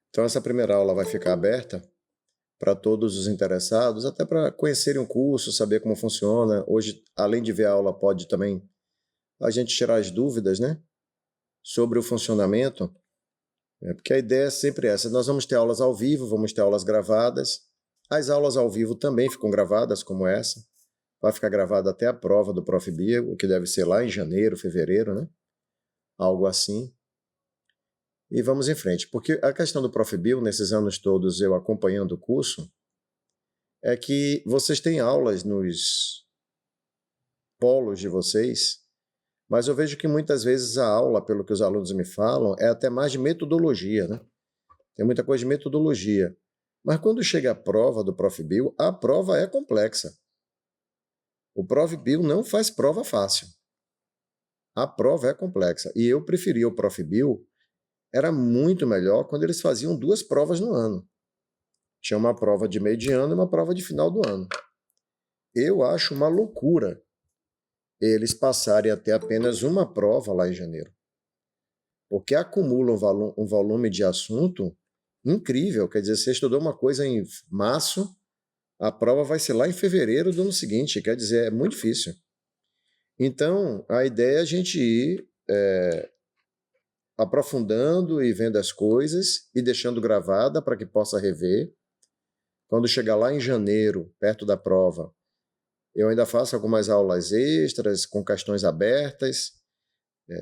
Então essa primeira aula vai ficar aberta para todos os interessados, até para conhecerem o curso, saber como funciona. Hoje, além de ver a aula, pode também a gente tirar as dúvidas, né, sobre o funcionamento, porque a ideia é sempre essa. Nós vamos ter aulas ao vivo, vamos ter aulas gravadas. As aulas ao vivo também ficam gravadas, como essa. Vai ficar gravada até a prova do Prof. Bio, o que deve ser lá em janeiro, fevereiro, né? Algo assim. E vamos em frente, porque a questão do Prof. Bio, nesses anos todos eu acompanhando o curso, é que vocês têm aulas nos polos de vocês, mas eu vejo que muitas vezes a aula, pelo que os alunos me falam, é até mais de metodologia, né? Tem muita coisa de metodologia. Mas quando chega a prova do Prof. Bio, a prova é complexa. O Prof. Bio não faz prova fácil. A prova é complexa. E eu preferia o Prof. Bio, era muito melhor quando eles faziam 2 provas no ano. Tinha uma prova de meio de ano e uma prova de final do ano. Eu acho uma loucura eles passarem a ter apenas uma prova lá em janeiro. Porque acumula um volume de assunto incrível. Quer dizer, você estudou uma coisa em março, a prova vai ser lá em fevereiro do ano seguinte. Quer dizer, é muito difícil. Então, a ideia é a gente ir aprofundando e vendo as coisas e deixando gravada para que possa rever. Quando chegar lá em janeiro, perto da prova, eu ainda faço algumas aulas extras com questões abertas.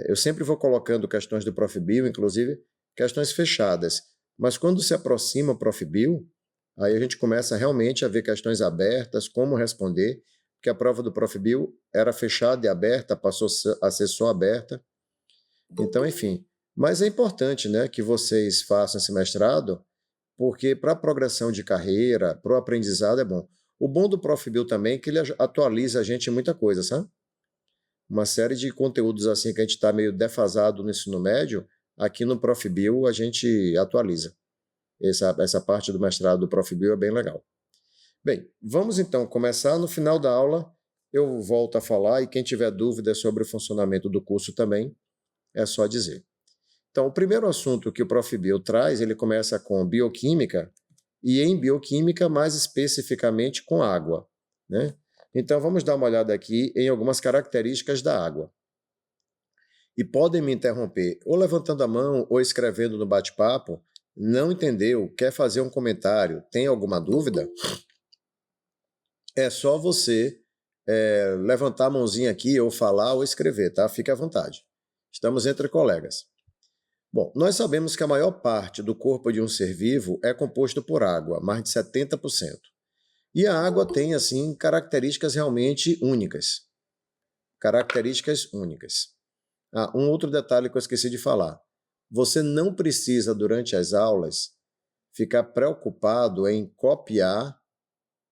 Eu sempre vou colocando questões do Prof. Bio, inclusive questões fechadas. Mas quando se aproxima o Prof. Bio, aí a gente começa realmente a ver questões abertas, como responder, porque a prova do Prof. Bio era fechada e aberta, passou a ser só aberta. Então, enfim. Mas é importante, né, que vocês façam esse mestrado, porque para a progressão de carreira, para o aprendizado é bom. O bom do Prof. Bio também é que ele atualiza a gente em muita coisa, sabe? Uma série de conteúdos assim que a gente está meio defasado no ensino médio, aqui no Prof. Bio a gente atualiza. Essa parte do mestrado do Prof. Bio é bem legal. Bem, vamos então começar. No final da aula eu volto a falar e quem tiver dúvidas sobre o funcionamento do curso também, é só dizer. Então, o primeiro assunto que o Prof. Bio traz, ele começa com bioquímica, e em bioquímica, mais especificamente com água, né? Então, vamos dar uma olhada aqui em algumas características da água. E podem me interromper ou levantando a mão ou escrevendo no bate-papo. Não entendeu? Quer fazer um comentário? Tem alguma dúvida? É só você levantar a mãozinha aqui ou falar ou escrever, tá? Fique à vontade. Estamos entre colegas. Bom, nós sabemos que a maior parte do corpo de um ser vivo é composto por água, mais de 70%. E a água tem, assim, características realmente únicas. Características únicas. Um outro detalhe que eu esqueci de falar. Você não precisa, durante as aulas, ficar preocupado em copiar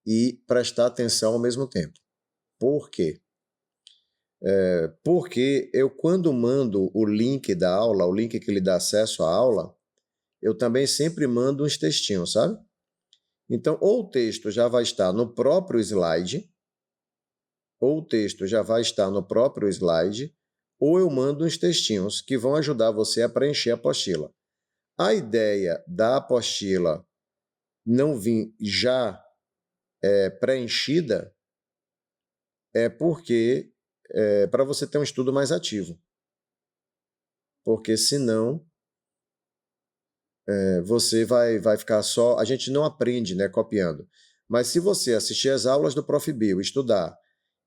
e prestar atenção ao mesmo tempo. Por quê? Porque eu, quando mando o link da aula, o link que lhe dá acesso à aula, eu também sempre mando uns textinhos, sabe? Então, ou o texto já vai estar no próprio slide, ou eu mando uns textinhos que vão ajudar você a preencher a apostila. A ideia da apostila não vir já preenchida é porque para você ter um estudo mais ativo. Porque senão você vai ficar só... A gente não aprende, né, copiando. Mas se você assistir às aulas do Prof. Bio, estudar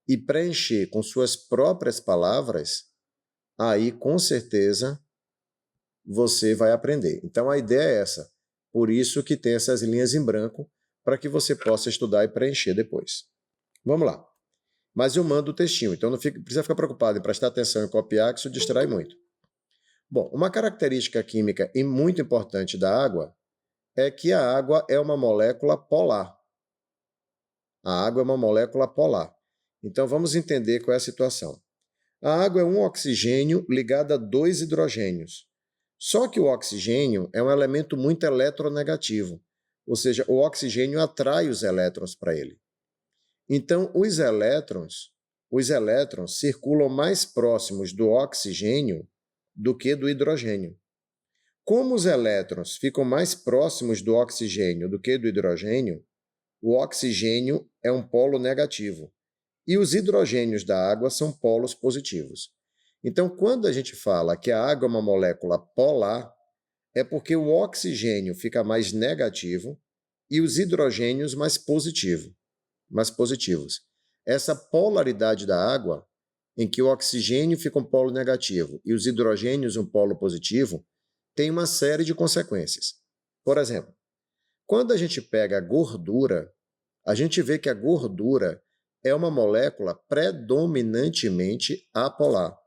e preencher com suas próprias palavras, aí com certeza você vai aprender. Então a ideia é essa. Por isso que tem essas linhas em branco, para que você possa estudar e preencher depois. Vamos lá. Mas eu mando o textinho, então não precisa ficar preocupado em prestar atenção e copiar, que isso distrai muito. Bom, uma característica química e muito importante da água é que a água é uma molécula polar. A água é uma molécula polar. Então vamos entender qual é a situação. A água é um oxigênio ligado a 2 hidrogênios. Só que o oxigênio é um elemento muito eletronegativo, ou seja, o oxigênio atrai os elétrons para ele. Então, os elétrons circulam mais próximos do oxigênio do que do hidrogênio. Como os elétrons ficam mais próximos do oxigênio do que do hidrogênio, o oxigênio é um polo negativo e os hidrogênios da água são polos positivos. Então, quando a gente fala que a água é uma molécula polar, é porque o oxigênio fica mais negativo e os hidrogênios mais positivos. Essa polaridade da água, em que o oxigênio fica um polo negativo e os hidrogênios um polo positivo, tem uma série de consequências. Por exemplo, quando a gente pega a gordura, a gente vê que a gordura é uma molécula predominantemente apolar.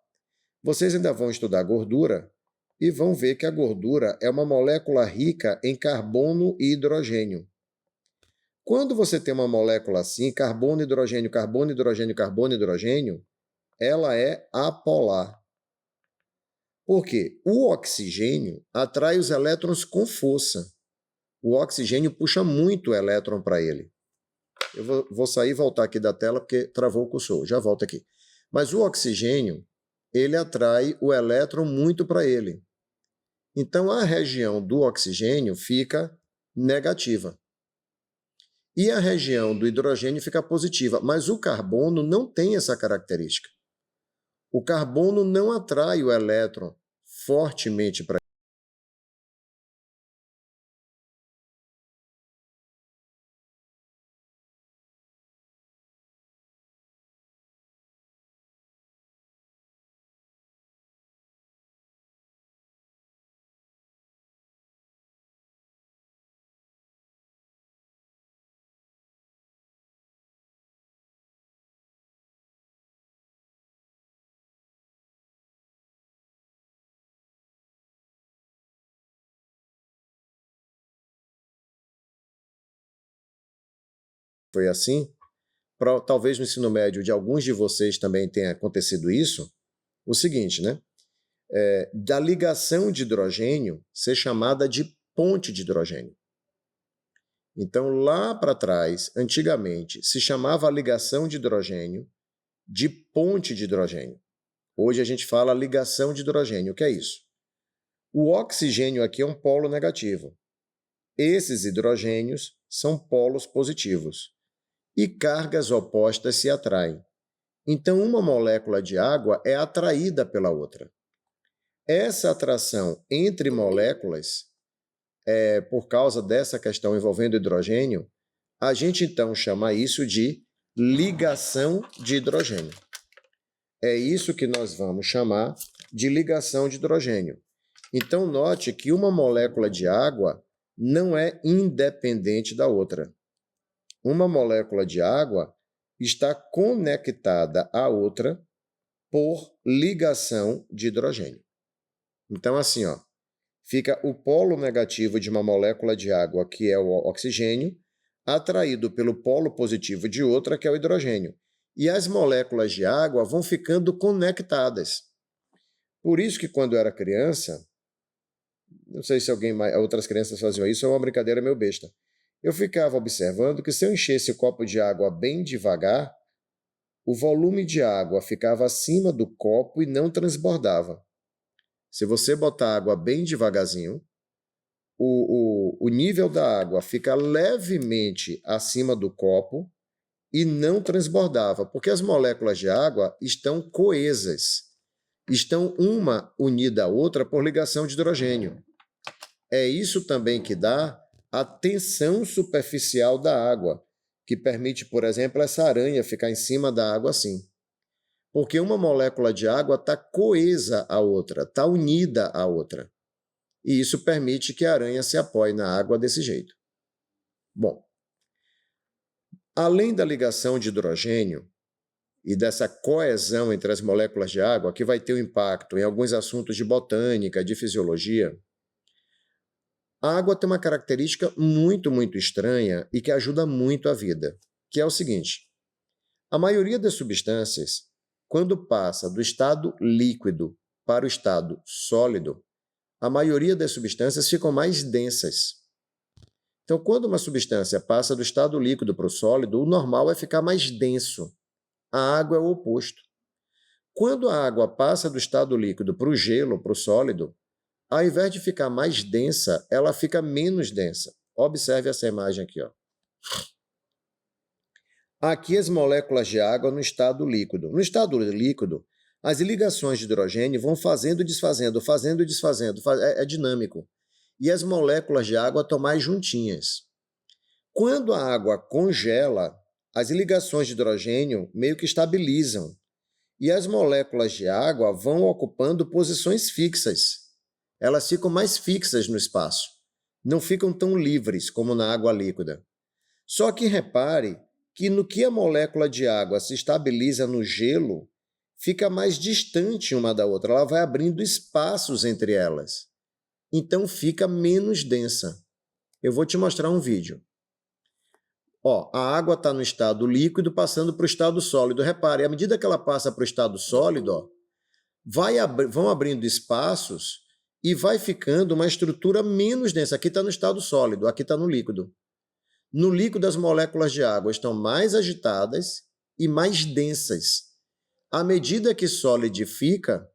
Vocês ainda vão estudar gordura e vão ver que a gordura é uma molécula rica em carbono e hidrogênio. Quando você tem uma molécula assim, carbono, hidrogênio, carbono, hidrogênio, carbono, hidrogênio, ela é apolar. Por quê? O oxigênio atrai os elétrons com força. O oxigênio puxa muito o elétron para ele. Eu vou sair e voltar aqui da tela porque travou o cursor. Já volto aqui. Mas o oxigênio, ele atrai o elétron muito para ele. Então, a região do oxigênio fica negativa. E a região do hidrogênio fica positiva. Mas o carbono não tem essa característica. O carbono não atrai o elétron fortemente para ele. Foi assim? Talvez no ensino médio de alguns de vocês também tenha acontecido isso. O seguinte, né? Da ligação de hidrogênio ser chamada de ponte de hidrogênio. Então, lá para trás, antigamente, se chamava a ligação de hidrogênio de ponte de hidrogênio. Hoje a gente fala ligação de hidrogênio. O que é isso? O oxigênio aqui é um polo negativo. Esses hidrogênios são polos positivos. E cargas opostas se atraem. Então, uma molécula de água é atraída pela outra. Essa atração entre moléculas, por causa dessa questão envolvendo hidrogênio, a gente então chama isso de ligação de hidrogênio. É isso que nós vamos chamar de ligação de hidrogênio. Então, note que uma molécula de água não é independente da outra. Uma molécula de água está conectada à outra por ligação de hidrogênio. Então, assim, ó, fica o polo negativo de uma molécula de água, que é o oxigênio, atraído pelo polo positivo de outra, que é o hidrogênio. E as moléculas de água vão ficando conectadas. Por isso que quando eu era criança, não sei se outras crianças faziam isso, é uma brincadeira meio besta. Eu ficava observando que se eu enchesse o copo de água bem devagar, o volume de água ficava acima do copo e não transbordava. Se você botar água bem devagarzinho, o nível da água fica levemente acima do copo e não transbordava, porque as moléculas de água estão coesas, estão uma unida à outra por ligação de hidrogênio. É isso também que dá a tensão superficial da água, que permite, por exemplo, essa aranha ficar em cima da água assim. Porque uma molécula de água está coesa à outra, está unida à outra. E isso permite que a aranha se apoie na água desse jeito. Bom, além da ligação de hidrogênio e dessa coesão entre as moléculas de água, que vai ter um impacto em alguns assuntos de botânica, de fisiologia, a água tem uma característica muito, muito estranha e que ajuda muito a vida, que é o seguinte: a maioria das substâncias, quando passa do estado líquido para o estado sólido, a maioria das substâncias ficam mais densas. Então, quando uma substância passa do estado líquido para o sólido, o normal é ficar mais denso. A água é o oposto. Quando a água passa do estado líquido para o gelo, para o sólido, Ao invés de ficar mais densa, ela fica menos densa. Observe essa imagem aqui, ó. Aqui as moléculas de água no estado líquido. No estado líquido, as ligações de hidrogênio vão fazendo e desfazendo, fazendo e desfazendo. É dinâmico. E as moléculas de água estão mais juntinhas. Quando a água congela, as ligações de hidrogênio meio que estabilizam. E as moléculas de água vão ocupando posições fixas. Elas ficam mais fixas no espaço. Não ficam tão livres como na água líquida. Só que repare que no que a molécula de água se estabiliza no gelo, fica mais distante uma da outra. Ela vai abrindo espaços entre elas. Então fica menos densa. Eu vou te mostrar um vídeo. Ó, a água está no estado líquido passando para o estado sólido. Repare, à medida que ela passa para o estado sólido, ó, vão abrindo espaços e vai ficando uma estrutura menos densa. Aqui está no estado sólido, aqui está no líquido. No líquido, as moléculas de água estão mais agitadas e mais densas. À medida que solidifica,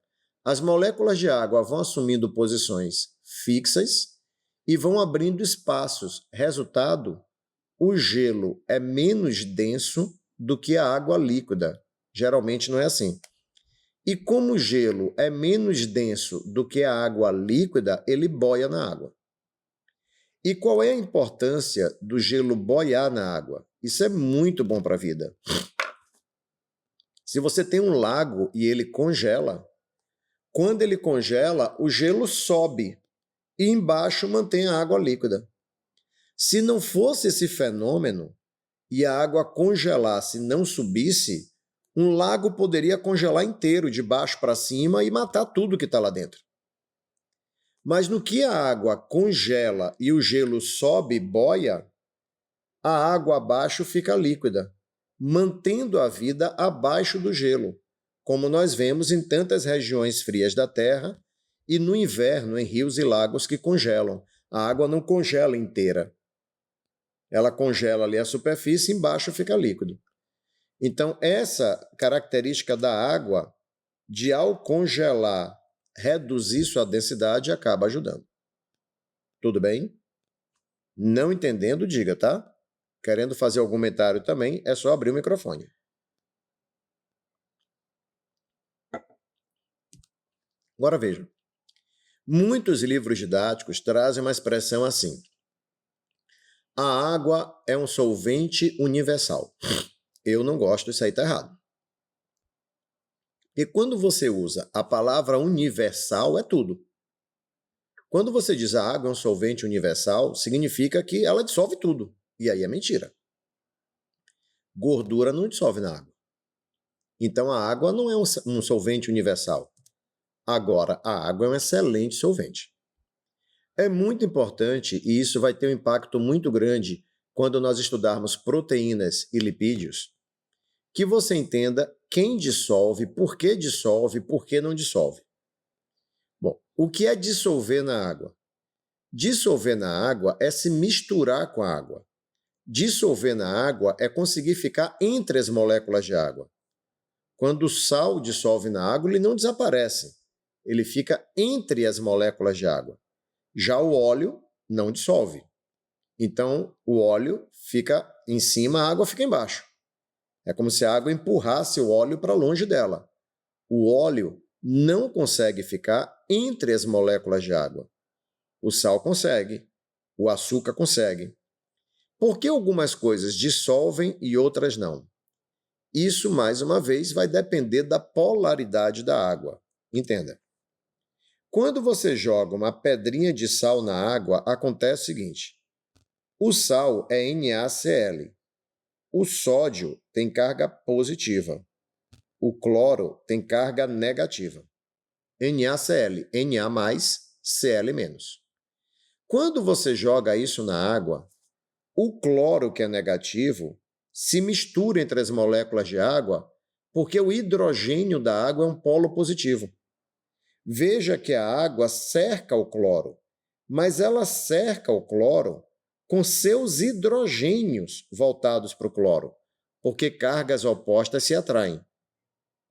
as moléculas de água vão assumindo posições fixas e vão abrindo espaços. Resultado, o gelo é menos denso do que a água líquida. Geralmente não é assim. E como o gelo é menos denso do que a água líquida, ele boia na água. E qual é a importância do gelo boiar na água? Isso é muito bom para a vida. Se você tem um lago e ele congela, quando ele congela, o gelo sobe e embaixo mantém a água líquida. Se não fosse esse fenômeno e a água congelasse e não subisse, um lago poderia congelar inteiro, de baixo para cima, e matar tudo que está lá dentro. Mas no que a água congela e o gelo sobe e boia, a água abaixo fica líquida, mantendo a vida abaixo do gelo, como nós vemos em tantas regiões frias da Terra e no inverno em rios e lagos que congelam. A água não congela inteira. Ela congela ali a superfície e embaixo fica líquido. Então, essa característica da água, de ao congelar, reduzir sua densidade, acaba ajudando. Tudo bem? Não entendendo, diga, tá? Querendo fazer algum comentário também, é só abrir o microfone. Agora veja. Muitos livros didáticos trazem uma expressão assim: a água é um solvente universal. Eu não gosto, isso aí está errado. E quando você usa a palavra universal, é tudo. Quando você diz a água é um solvente universal, significa que ela dissolve tudo. E aí é mentira. Gordura não dissolve na água. Então a água não é um solvente universal. Agora, a água é um excelente solvente. É muito importante, e isso vai ter um impacto muito grande quando nós estudarmos proteínas e lipídios, que você entenda quem dissolve, por que não dissolve. Bom, o que é dissolver na água? Dissolver na água é se misturar com a água. Dissolver na água é conseguir ficar entre as moléculas de água. Quando o sal dissolve na água, ele não desaparece. Ele fica entre as moléculas de água. Já o óleo não dissolve. Então, o óleo fica em cima, a água fica embaixo. É como se a água empurrasse o óleo para longe dela. O óleo não consegue ficar entre as moléculas de água. O sal consegue, o açúcar consegue. Por que algumas coisas dissolvem e outras não? Isso, mais uma vez, vai depender da polaridade da água. Entenda. Quando você joga uma pedrinha de sal na água, acontece o seguinte: o sal é NaCl. O sódio tem carga positiva. O cloro tem carga negativa. NaCl, Na+, Cl-. Quando você joga isso na água, o cloro, que é negativo, se mistura entre as moléculas de água porque o hidrogênio da água é um polo positivo. Veja que a água cerca o cloro, mas ela cerca o cloro com seus hidrogênios voltados para o cloro, porque cargas opostas se atraem.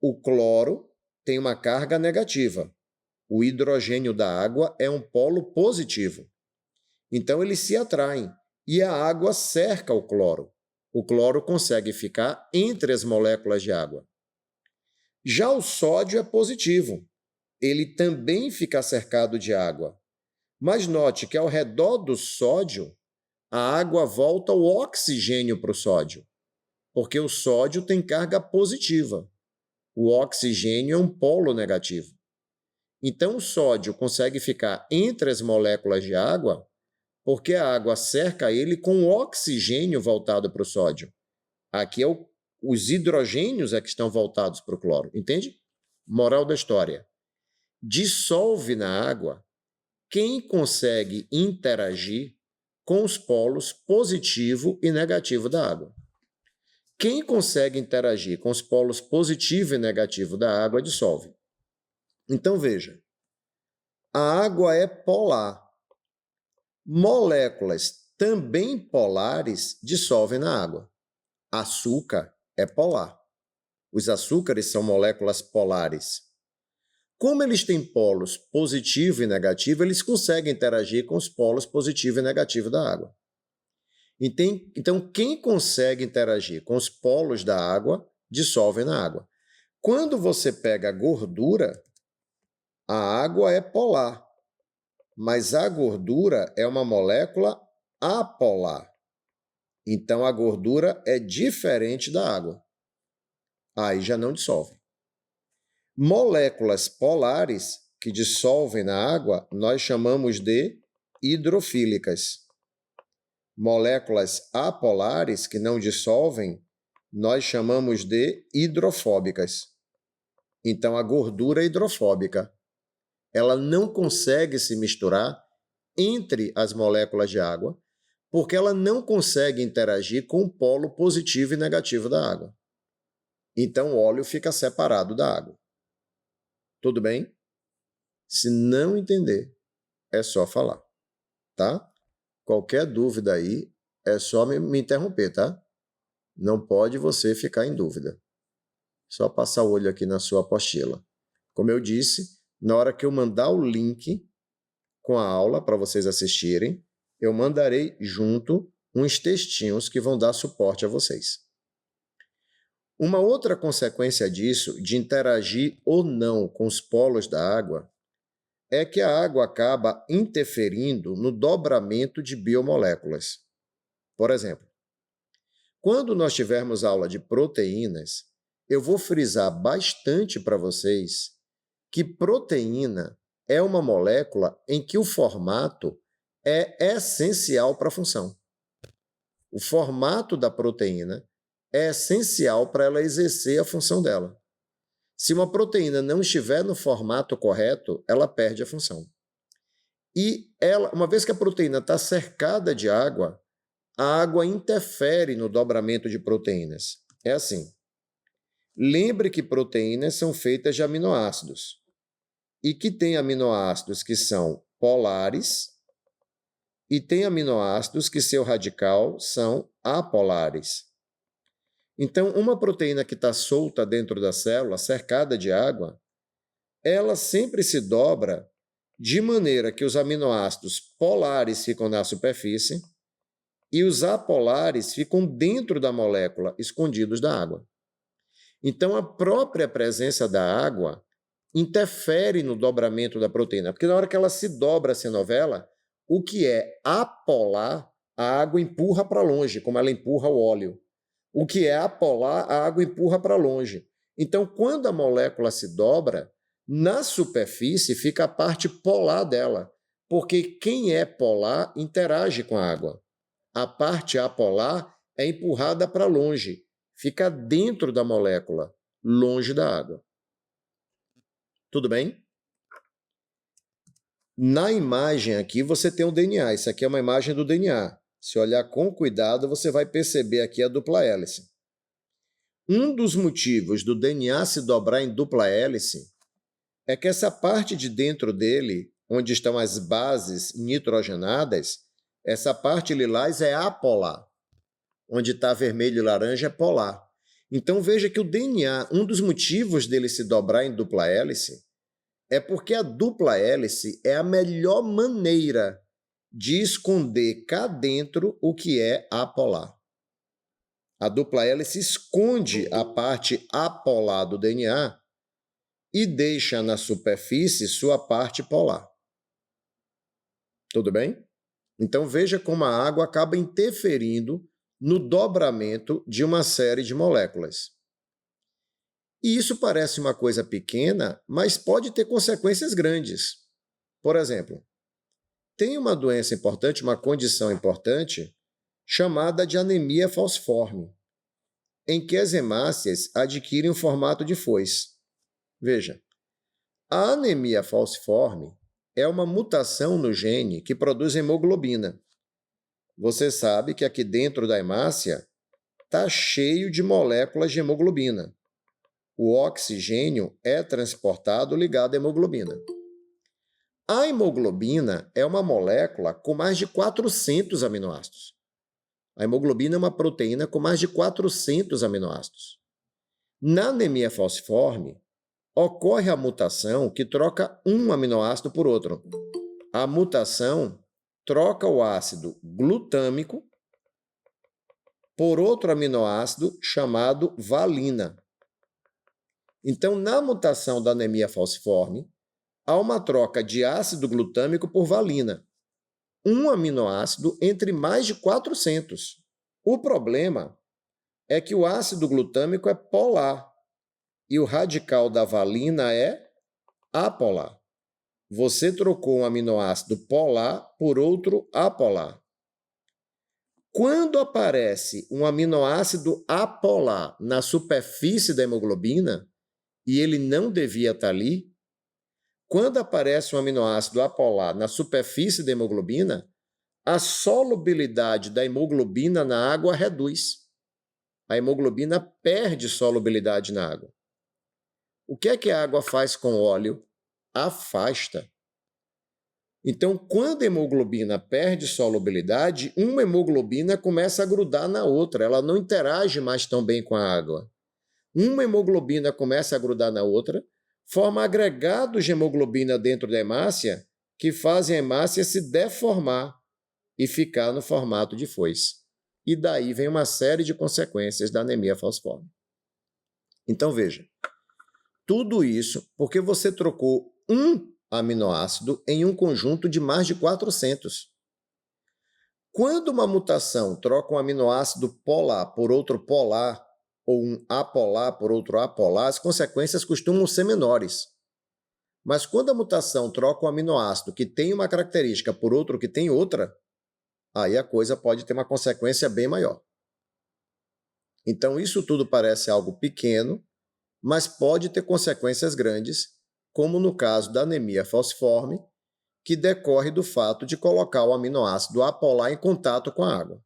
O cloro tem uma carga negativa, O hidrogênio da água é um polo positivo. Então, eles se atraem e a água cerca o cloro. O cloro consegue ficar entre as moléculas de água. Já o sódio é positivo. Ele também fica cercado de água. Mas note que ao redor do sódio, a água volta o oxigênio para o sódio, porque o sódio tem carga positiva. O oxigênio é um polo negativo. Então, o sódio consegue ficar entre as moléculas de água porque a água cerca ele com o oxigênio voltado para o sódio. Aqui os hidrogênios é que estão voltados para o cloro, entende? Moral da história. Dissolve na água quem consegue interagir com os polos positivo e negativo da água. Quem consegue interagir com os polos positivo e negativo da água dissolve. Então, veja, a água é polar. Moléculas também polares dissolvem na água. Açúcar é polar. Os açúcares são moléculas polares. Como eles têm polos positivo e negativo, eles conseguem interagir com os polos positivo e negativo da água. Então, quem consegue interagir com os polos da água, dissolve na água. Quando você pega a gordura, a água é polar. Mas a gordura é uma molécula apolar. Então, a gordura é diferente da água. Aí já não dissolve. Moléculas polares que dissolvem na água, nós chamamos de hidrofílicas. Moléculas apolares que não dissolvem, nós chamamos de hidrofóbicas. Então, a gordura é hidrofóbica. Ela não consegue se misturar entre as moléculas de água, porque ela não consegue interagir com o polo positivo e negativo da água. Então, o óleo fica separado da água. Tudo bem? Se não entender, é só falar, tá? Qualquer dúvida aí, é só me interromper, tá? Não pode você ficar em dúvida. Só passar o olho aqui na sua apostila. Como eu disse, na hora que eu mandar o link com a aula para vocês assistirem, eu mandarei junto uns textinhos que vão dar suporte a vocês. Uma outra consequência disso, de interagir ou não com os polos da água, é que a água acaba interferindo no dobramento de biomoléculas. Por exemplo, quando nós tivermos aula de proteínas, eu vou frisar bastante para vocês que proteína é uma molécula em que o formato é essencial para a função. O formato da proteína é essencial para ela exercer a função dela. Se uma proteína não estiver no formato correto, ela perde a função. E uma vez que a proteína está cercada de água, a água interfere no dobramento de proteínas. É assim. Lembre que proteínas são feitas de aminoácidos e que tem aminoácidos que são polares e tem aminoácidos que seu radical são apolares. Então, uma proteína que está solta dentro da célula, cercada de água, ela sempre se dobra de maneira que os aminoácidos polares ficam na superfície e os apolares ficam dentro da molécula, escondidos da água. Então, a própria presença da água interfere no dobramento da proteína, porque na hora que ela se dobra, se novela, o que é apolar, a água empurra para longe, como ela empurra o óleo. O que é apolar, a água empurra para longe. Então, quando a molécula se dobra, na superfície fica a parte polar dela, porque quem é polar interage com a água. A parte apolar é empurrada para longe, fica dentro da molécula, longe da água. Tudo bem? Na imagem aqui você tem o DNA, isso aqui é uma imagem do DNA. Se olhar com cuidado, você vai perceber aqui a dupla hélice. Um dos motivos do DNA se dobrar em dupla hélice é que essa parte de dentro dele, onde estão as bases nitrogenadas, essa parte lilás é apolar. Onde está vermelho e laranja é polar. Então veja que o DNA, um dos motivos dele se dobrar em dupla hélice, É porque a dupla hélice é a melhor maneira de esconder cá dentro o que é apolar. A dupla hélice esconde a parte apolar do DNA e deixa na superfície sua parte polar. Tudo bem? Então veja como a água acaba interferindo no dobramento de uma série de moléculas. E isso parece uma coisa pequena, mas pode ter consequências grandes. Por exemplo, tem uma doença importante, uma condição importante, chamada de anemia falciforme, em que as hemácias adquirem o formato de foice. Veja, a anemia falciforme é uma mutação no gene que produz hemoglobina. Você sabe que aqui dentro da hemácia está cheio de moléculas de hemoglobina. O oxigênio é transportado ligado à hemoglobina. A hemoglobina é uma molécula com mais de 400 aminoácidos. A hemoglobina é uma proteína com mais de 400 aminoácidos. Na anemia falciforme, ocorre a mutação que troca um aminoácido por outro. A mutação troca o ácido glutâmico por outro aminoácido chamado valina. Então, na mutação da anemia falciforme, há uma troca de ácido glutâmico por valina, um aminoácido entre mais de 400. O problema é que o ácido glutâmico é polar e o radical da valina é apolar. Você trocou um aminoácido polar por outro apolar. Quando aparece um aminoácido apolar na superfície da hemoglobina, e ele não devia estar ali, quando aparece um aminoácido apolar na superfície da hemoglobina, a solubilidade da hemoglobina na água reduz. A hemoglobina perde solubilidade na água. O que é que a água faz com o óleo? Afasta. Então, quando a hemoglobina perde solubilidade, uma hemoglobina começa a grudar na outra, ela não interage mais tão bem com a água. Uma hemoglobina começa a grudar na outra, forma agregados de hemoglobina dentro da hemácia que fazem a hemácia se deformar e ficar no formato de foice. E daí vem uma série de consequências da anemia falciforme. Então veja, tudo isso porque você trocou um aminoácido em um conjunto de mais de 400. Quando uma mutação troca um aminoácido polar por outro polar, ou um apolar por outro apolar, as consequências costumam ser menores. Mas quando a mutação troca um aminoácido que tem uma característica por outro que tem outra, aí a coisa pode ter uma consequência bem maior. Então, isso tudo parece algo pequeno, mas pode ter consequências grandes, como no caso da anemia falciforme, que decorre do fato de colocar o aminoácido apolar em contato com a água.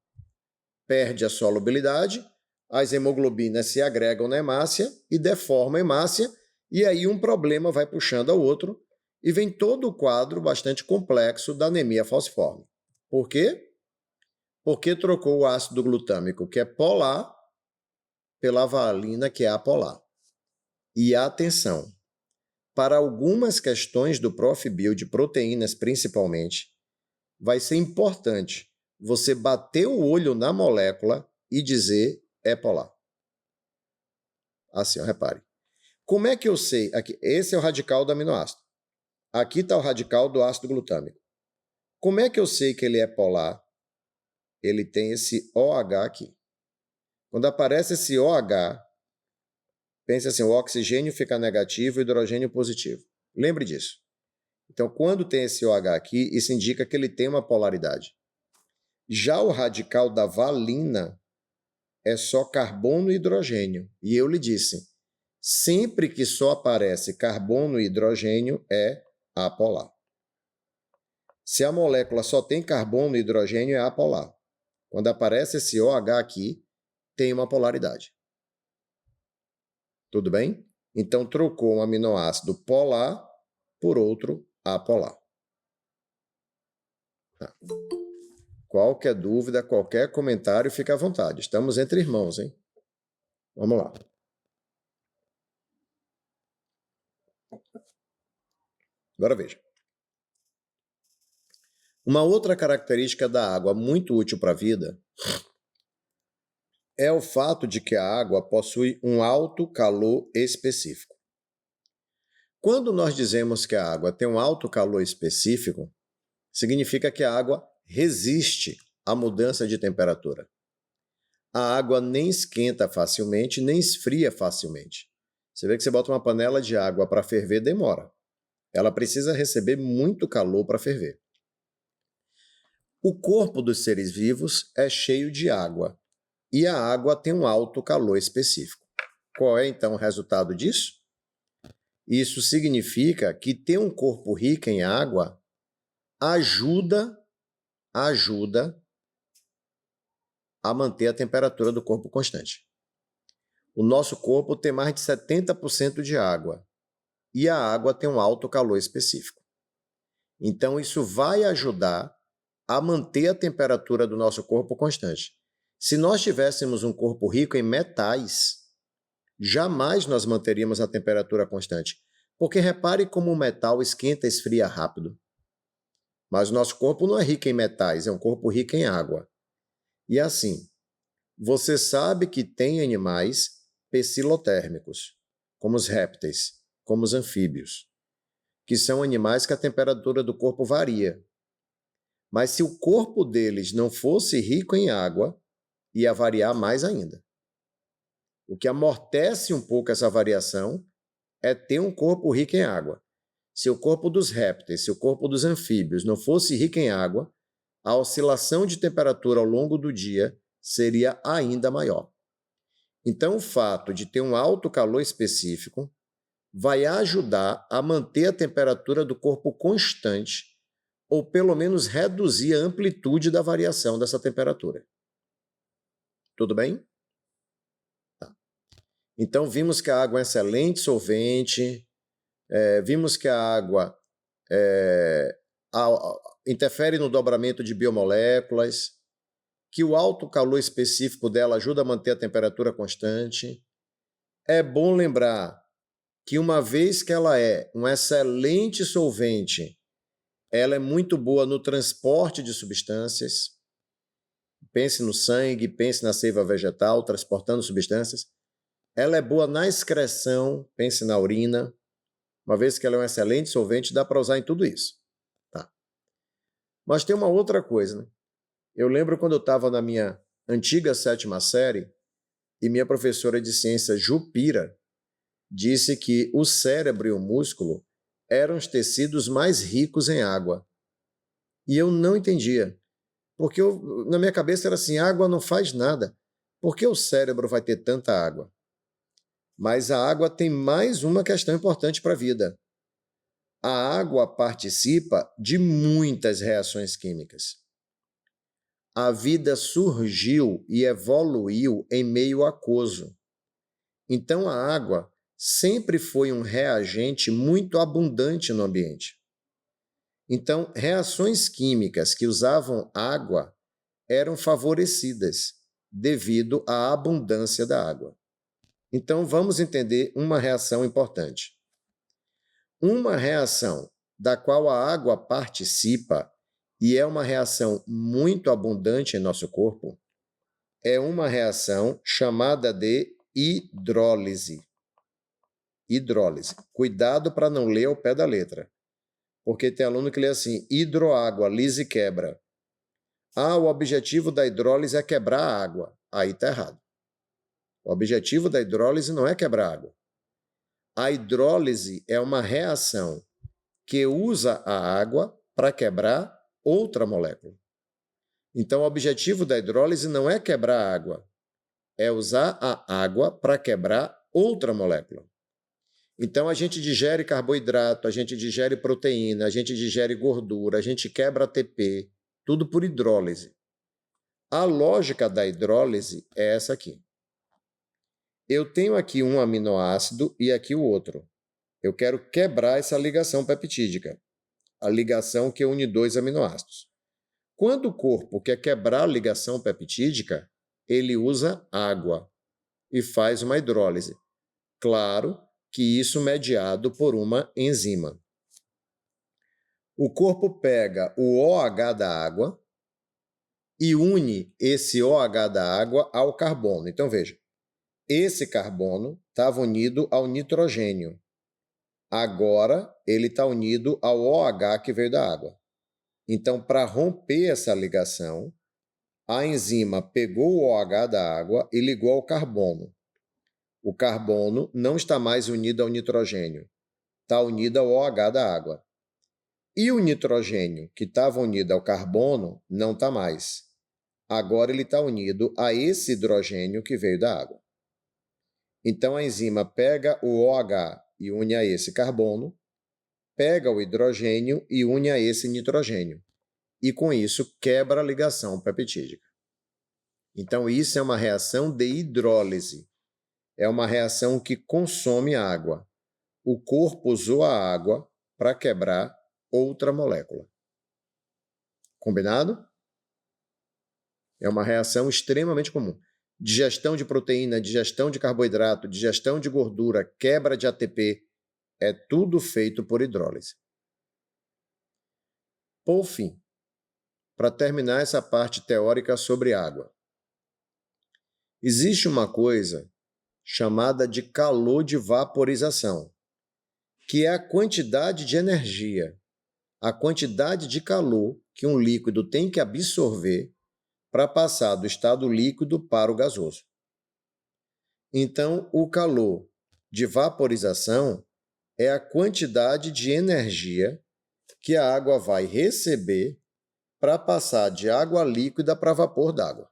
Perde a solubilidade, as hemoglobinas se agregam na hemácia e deformam a hemácia, e aí um problema vai puxando ao outro, e vem todo o quadro bastante complexo da anemia falciforme. Por quê? Porque trocou o ácido glutâmico, que é polar, pela valina, que é apolar. E atenção, para algumas questões do Profibio, de proteínas principalmente, vai ser importante você bater o olho na molécula e dizer é polar. Assim, ó, repare. Como é que eu sei? Aqui, esse é o radical do aminoácido. Aqui está o radical do ácido glutâmico. Como é que eu sei que ele é polar? Ele tem esse OH aqui. Quando aparece esse OH, pense assim, o oxigênio fica negativo e o hidrogênio positivo. Lembre disso. Então, quando tem esse OH aqui, isso indica que ele tem uma polaridade. Já o radical da valina é só carbono e hidrogênio. E eu lhe disse, sempre que só aparece carbono e hidrogênio é apolar. Se a molécula só tem carbono e hidrogênio, é apolar. Quando aparece esse OH aqui, tem uma polaridade. Tudo bem? Então, trocou um aminoácido polar por outro apolar. Tá. Qualquer dúvida, qualquer comentário, fique à vontade. Estamos entre irmãos, hein? Vamos lá. Agora veja. Uma outra característica da água muito útil para a vida é o fato de que a água possui um alto calor específico. Quando nós dizemos que a água tem um alto calor específico, significa que a água resiste à mudança de temperatura. A água nem esquenta facilmente, nem esfria facilmente. Você vê que você bota uma panela de água para ferver, demora. Ela precisa receber muito calor para ferver. O corpo dos seres vivos é cheio de água, e a água tem um alto calor específico. Qual é, então, o resultado disso? Isso significa que ter um corpo rico em água ajuda a manter a temperatura do corpo constante. O nosso corpo tem mais de 70% de água, e a água tem um alto calor específico. Então, isso vai ajudar a manter a temperatura do nosso corpo constante. Se nós tivéssemos um corpo rico em metais, jamais nós manteríamos a temperatura constante. Porque repare como o metal esquenta e esfria rápido. Mas o nosso corpo não é rico em metais, é um corpo rico em água. E assim, você sabe que tem animais pecilotérmicos, como os répteis, como os anfíbios, que são animais que a temperatura do corpo varia. Mas se o corpo deles não fosse rico em água, ia variar mais ainda. O que amortece um pouco essa variação é ter um corpo rico em água. Se o corpo dos répteis, se o corpo dos anfíbios não fosse rico em água, a oscilação de temperatura ao longo do dia seria ainda maior. Então, o fato de ter um alto calor específico vai ajudar a manter a temperatura do corpo constante, ou pelo menos reduzir a amplitude da variação dessa temperatura. Tudo bem? Tá. Então, vimos que a água é um excelente solvente, vimos que a água interfere no dobramento de biomoléculas, que o alto calor específico dela ajuda a manter a temperatura constante. É bom lembrar que uma vez que ela é um excelente solvente, ela é muito boa no transporte de substâncias. Pense no sangue, pense na seiva vegetal, transportando substâncias. Ela é boa na excreção, pense na urina. Uma vez que ela é um excelente solvente, dá para usar em tudo isso. Tá. Mas tem uma outra coisa, né? Eu lembro quando eu estava na minha antiga 7ª série e minha professora de ciência, Jupira, disse que o cérebro e o músculo eram os tecidos mais ricos em água. E eu não entendia. Porque na minha cabeça era assim, água não faz nada. Por que o cérebro vai ter tanta água? Mas a água tem mais uma questão importante para a vida. A água participa de muitas reações químicas. A vida surgiu e evoluiu em meio aquoso. Então, a água sempre foi um reagente muito abundante no ambiente. Então, reações químicas que usavam água eram favorecidas devido à abundância da água. Então, vamos entender uma reação importante. Uma reação da qual a água participa e é uma reação muito abundante em nosso corpo, é uma reação chamada de hidrólise. Hidrólise. Cuidado para não ler ao pé da letra, porque tem aluno que lê assim, hidroágua, lise quebra. O objetivo da hidrólise é quebrar a água. Aí está errado. O objetivo da hidrólise não é quebrar a água. A hidrólise é uma reação que usa a água para quebrar outra molécula. Então, o objetivo da hidrólise não é quebrar a água, é usar a água para quebrar outra molécula. Então, a gente digere carboidrato, a gente digere proteína, a gente digere gordura, a gente quebra ATP, tudo por hidrólise. A lógica da hidrólise é essa aqui. Eu tenho aqui um aminoácido e aqui o outro. Eu quero quebrar essa ligação peptídica, a ligação que une dois aminoácidos. Quando o corpo quer quebrar a ligação peptídica, ele usa água e faz uma hidrólise. Claro que isso mediado por uma enzima. O corpo pega o OH da água e une esse OH da água ao carbono. Então, veja, esse carbono estava unido ao nitrogênio. Agora, ele está unido ao OH que veio da água. Então, para romper essa ligação, a enzima pegou o OH da água e ligou ao carbono. O carbono não está mais unido ao nitrogênio, está unido ao OH da água. E o nitrogênio, que estava unido ao carbono, não está mais. Agora ele está unido a esse hidrogênio que veio da água. Então a enzima pega o OH e une a esse carbono, pega o hidrogênio e une a esse nitrogênio. E com isso quebra a ligação peptídica. Então isso é uma reação de hidrólise. É uma reação que consome água. O corpo usou a água para quebrar outra molécula. Combinado? É uma reação extremamente comum. Digestão de proteína, digestão de carboidrato, digestão de gordura, quebra de ATP, é tudo feito por hidrólise. Por fim, para terminar essa parte teórica sobre água, existe uma coisa chamada de calor de vaporização, que é a quantidade de energia, a quantidade de calor que um líquido tem que absorver para passar do estado líquido para o gasoso. Então, o calor de vaporização é a quantidade de energia que a água vai receber para passar de água líquida para vapor d'água.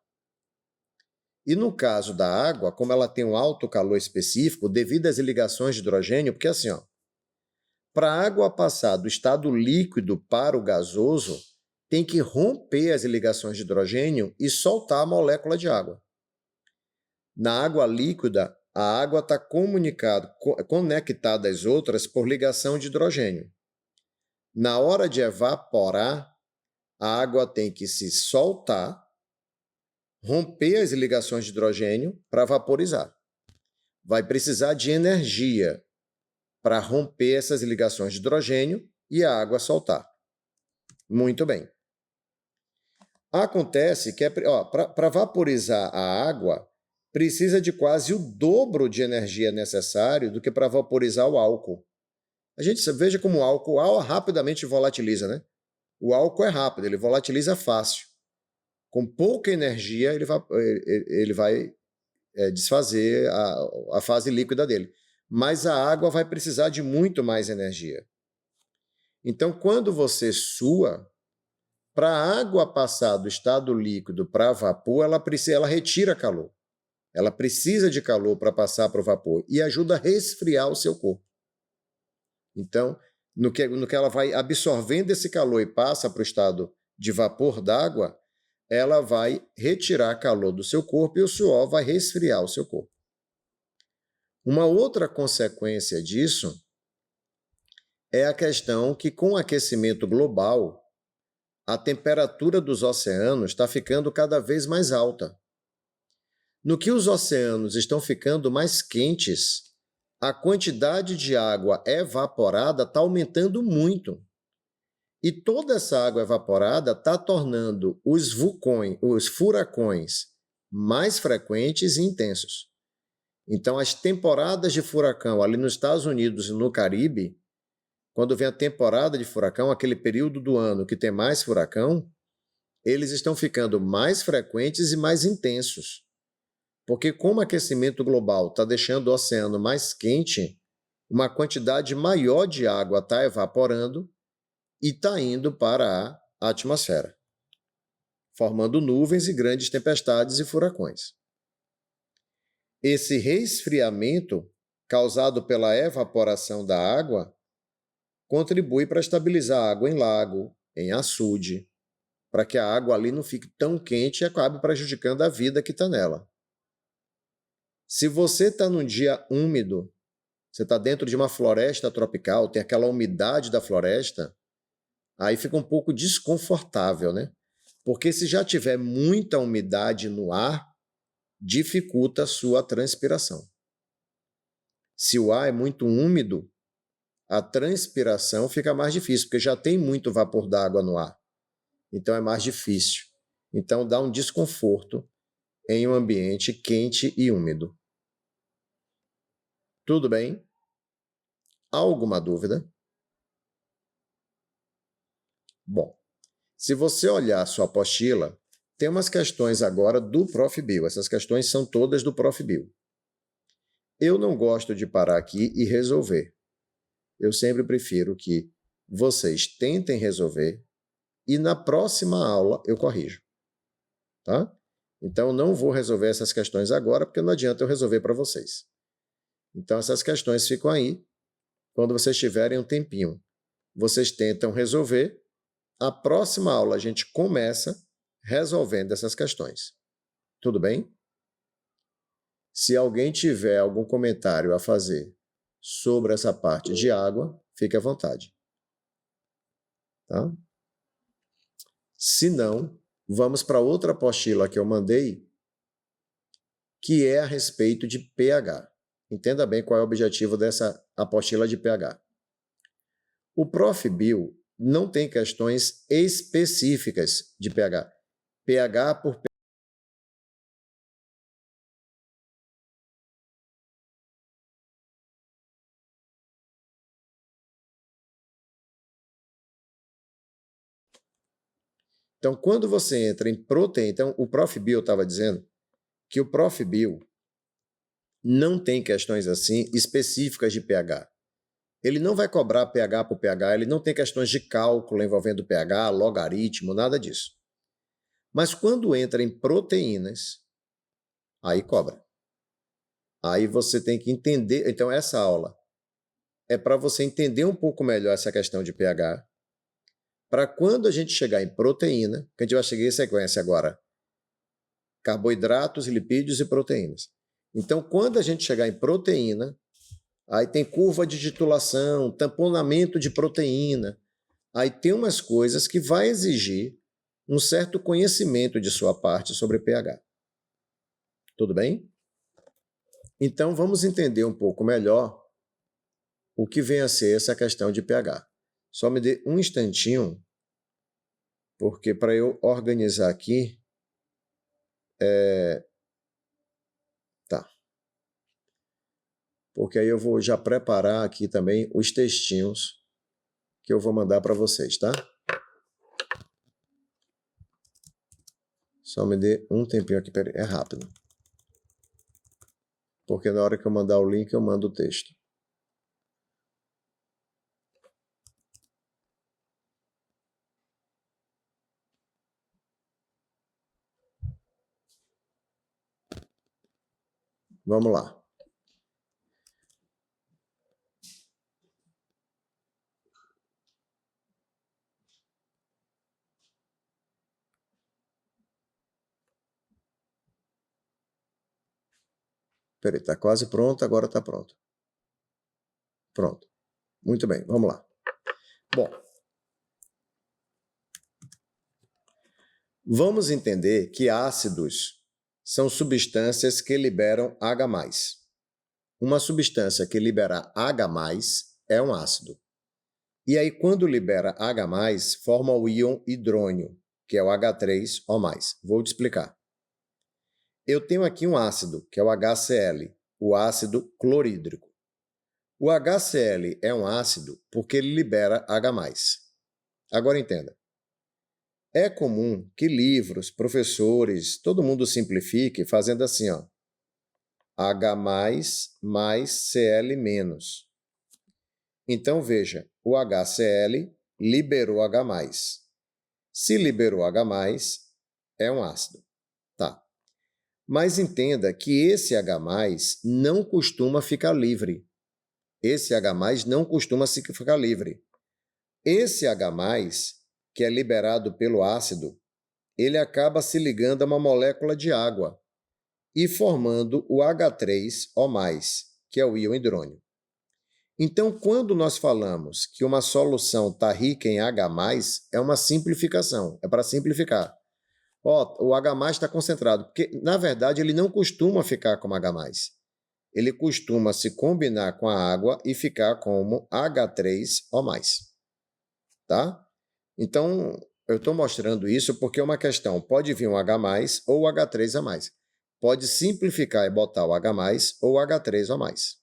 E no caso da água, como ela tem um alto calor específico, devido às ligações de hidrogênio, porque assim, para a água passar do estado líquido para o gasoso, tem que romper as ligações de hidrogênio e soltar a molécula de água. Na água líquida, a água está conectada às outras por ligação de hidrogênio. Na hora de evaporar, a água tem que se soltar, romper as ligações de hidrogênio para vaporizar. Vai precisar de energia para romper essas ligações de hidrogênio e a água soltar. Muito bem. Acontece que para vaporizar a água, precisa de quase o dobro de energia necessário do que para vaporizar o álcool. A gente veja como o álcool rapidamente volatiliza, né? O álcool é rápido, ele volatiliza fácil. Com pouca energia, ele vai desfazer a fase líquida dele. Mas a água vai precisar de muito mais energia. Então, quando você sua, para a água passar do estado líquido para vapor, ela retira calor. Ela precisa de calor para passar para o vapor e ajuda a resfriar o seu corpo. Então, no que ela vai absorvendo esse calor e passa para o estado de vapor d'água, ela vai retirar calor do seu corpo e o suor vai resfriar o seu corpo. Uma outra consequência disso é a questão que, com o aquecimento global, a temperatura dos oceanos está ficando cada vez mais alta. No que os oceanos estão ficando mais quentes, a quantidade de água evaporada está aumentando muito. E toda essa água evaporada está tornando os furacões mais frequentes e intensos. Então, as temporadas de furacão ali nos Estados Unidos e no Caribe, quando vem a temporada de furacão, aquele período do ano que tem mais furacão, eles estão ficando mais frequentes e mais intensos. Porque como o aquecimento global está deixando o oceano mais quente, uma quantidade maior de água está evaporando e está indo para a atmosfera, formando nuvens e grandes tempestades e furacões. Esse resfriamento causado pela evaporação da água contribui para estabilizar a água em lago, em açude, para que a água ali não fique tão quente e acabe prejudicando a vida que está nela. Se você está num dia úmido, você está dentro de uma floresta tropical, tem aquela umidade da floresta, aí fica um pouco desconfortável, né? Porque se já tiver muita umidade no ar, dificulta a sua transpiração. Se o ar é muito úmido, a transpiração fica mais difícil, porque já tem muito vapor d'água no ar. Então é mais difícil. Então dá um desconforto em um ambiente quente e úmido. Tudo bem? Há alguma dúvida? Bom, se você olhar a sua apostila, tem umas questões agora do Prof. Bill. Essas questões são todas do Prof. Bill. Eu não gosto de parar aqui e resolver. Eu sempre prefiro que vocês tentem resolver e na próxima aula eu corrijo. Tá? Então, não vou resolver essas questões agora, porque não adianta eu resolver para vocês. Então, essas questões ficam aí. Quando vocês tiverem um tempinho, vocês tentam resolver. A próxima aula a gente começa resolvendo essas questões. Tudo bem? Se alguém tiver algum comentário a fazer sobre essa parte de água, fique à vontade. Tá? Se não, vamos para outra apostila que eu mandei, que é a respeito de pH. Entenda bem qual é o objetivo dessa apostila de pH. O Prof. Bill não tem questões específicas de pH. pH por pH. Então, quando você entra em proteína, então o Prof. Bill estava dizendo que o Prof. Bill não tem questões assim específicas de pH. Ele não vai cobrar pH por pH, ele não tem questões de cálculo envolvendo pH, logaritmo, nada disso. Mas quando entra em proteínas, aí cobra. Aí você tem que entender. Então, essa aula é para você entender um pouco melhor essa questão de pH, para quando a gente chegar em proteína, que a gente vai chegar em sequência agora, carboidratos, lipídios e proteínas. Então, quando a gente chegar em proteína, aí tem curva de titulação, tamponamento de proteína, aí tem umas coisas que vai exigir um certo conhecimento de sua parte sobre pH. Tudo bem? Então, vamos entender um pouco melhor o que vem a ser essa questão de pH. Só me dê um instantinho, porque para eu organizar aqui, tá. Porque aí eu vou já preparar aqui também os textinhos que eu vou mandar para vocês, tá? Só me dê um tempinho aqui, peraí, é rápido. Porque na hora que eu mandar o link, eu mando o texto. Vamos lá. Peraí, está quase pronto, agora está pronto. Pronto. Muito bem, vamos lá. Bom, vamos entender que ácidos são substâncias que liberam H+. Uma substância que libera H+, é um ácido. E aí, quando libera H+, forma o íon hidrônio, que é o H3O+. Vou te explicar. Eu tenho aqui um ácido, que é o HCl, o ácido clorídrico. O HCl é um ácido porque ele libera H+. Agora entenda. É comum que livros, professores, todo mundo simplifique fazendo assim, ó. H+, mais Cl-. Então, veja, o HCl liberou H+. Se liberou H+, é um ácido. Tá. Mas entenda que esse H+, não costuma ficar livre. Esse H+, não costuma ficar livre. Esse H+, que é liberado pelo ácido, ele acaba se ligando a uma molécula de água e formando o H3O+, que é o íon hidrônio. Então, quando nós falamos que uma solução está rica em H+, é uma simplificação, é para simplificar. Ó, o H+ está concentrado, porque, na verdade, ele não costuma ficar como H+. ele costuma se combinar com a água e ficar como H3 ou mais. Tá? Então, eu estou mostrando isso porque é uma questão. Pode vir um H+, ou H3 a mais. Pode simplificar e botar o H+, ou H3 a mais.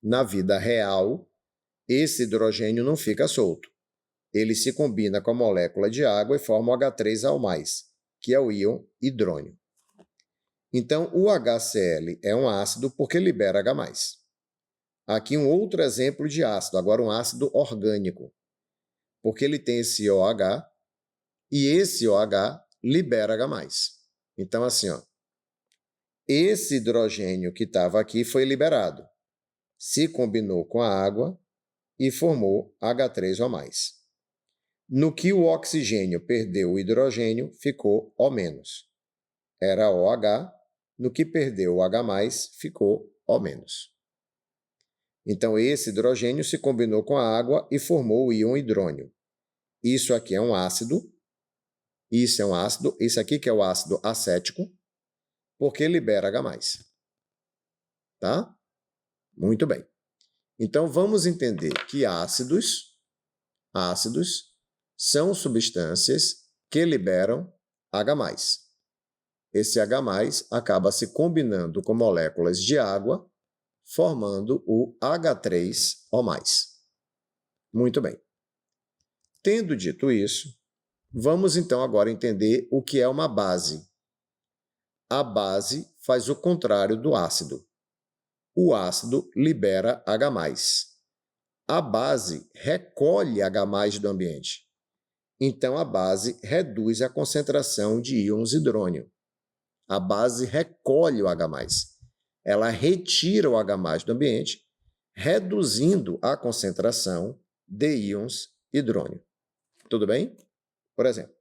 Na vida real, esse hidrogênio não fica solto. Ele se combina com a molécula de água e forma o H3A+, que é o íon hidrônio. Então, o HCl é um ácido porque libera H+. Aqui um outro exemplo de ácido, agora um ácido orgânico, porque ele tem esse OH e esse OH libera H+. Então, assim, ó, esse hidrogênio que estava aqui foi liberado, se combinou com a água e formou H3O+. No que o oxigênio perdeu o hidrogênio, ficou O-. Era OH, no que perdeu o H+, ficou O-. Então, esse hidrogênio se combinou com a água e formou o íon hidrônio. Isso aqui é um ácido, isso é um ácido, isso aqui que é o ácido acético, porque libera H+. Tá? Muito bem. Então, vamos entender que ácidos são substâncias que liberam H+. Esse H+ acaba se combinando com moléculas de água, formando o H3O+. Muito bem. Tendo dito isso, vamos então agora entender o que é uma base. A base faz o contrário do ácido. O ácido libera H+. A base recolhe H+ do ambiente. Então, a base reduz a concentração de íons hidrônio. A base recolhe o H+. Ela retira o H+ do ambiente, reduzindo a concentração de íons hidrônio. Tudo bem? Por exemplo,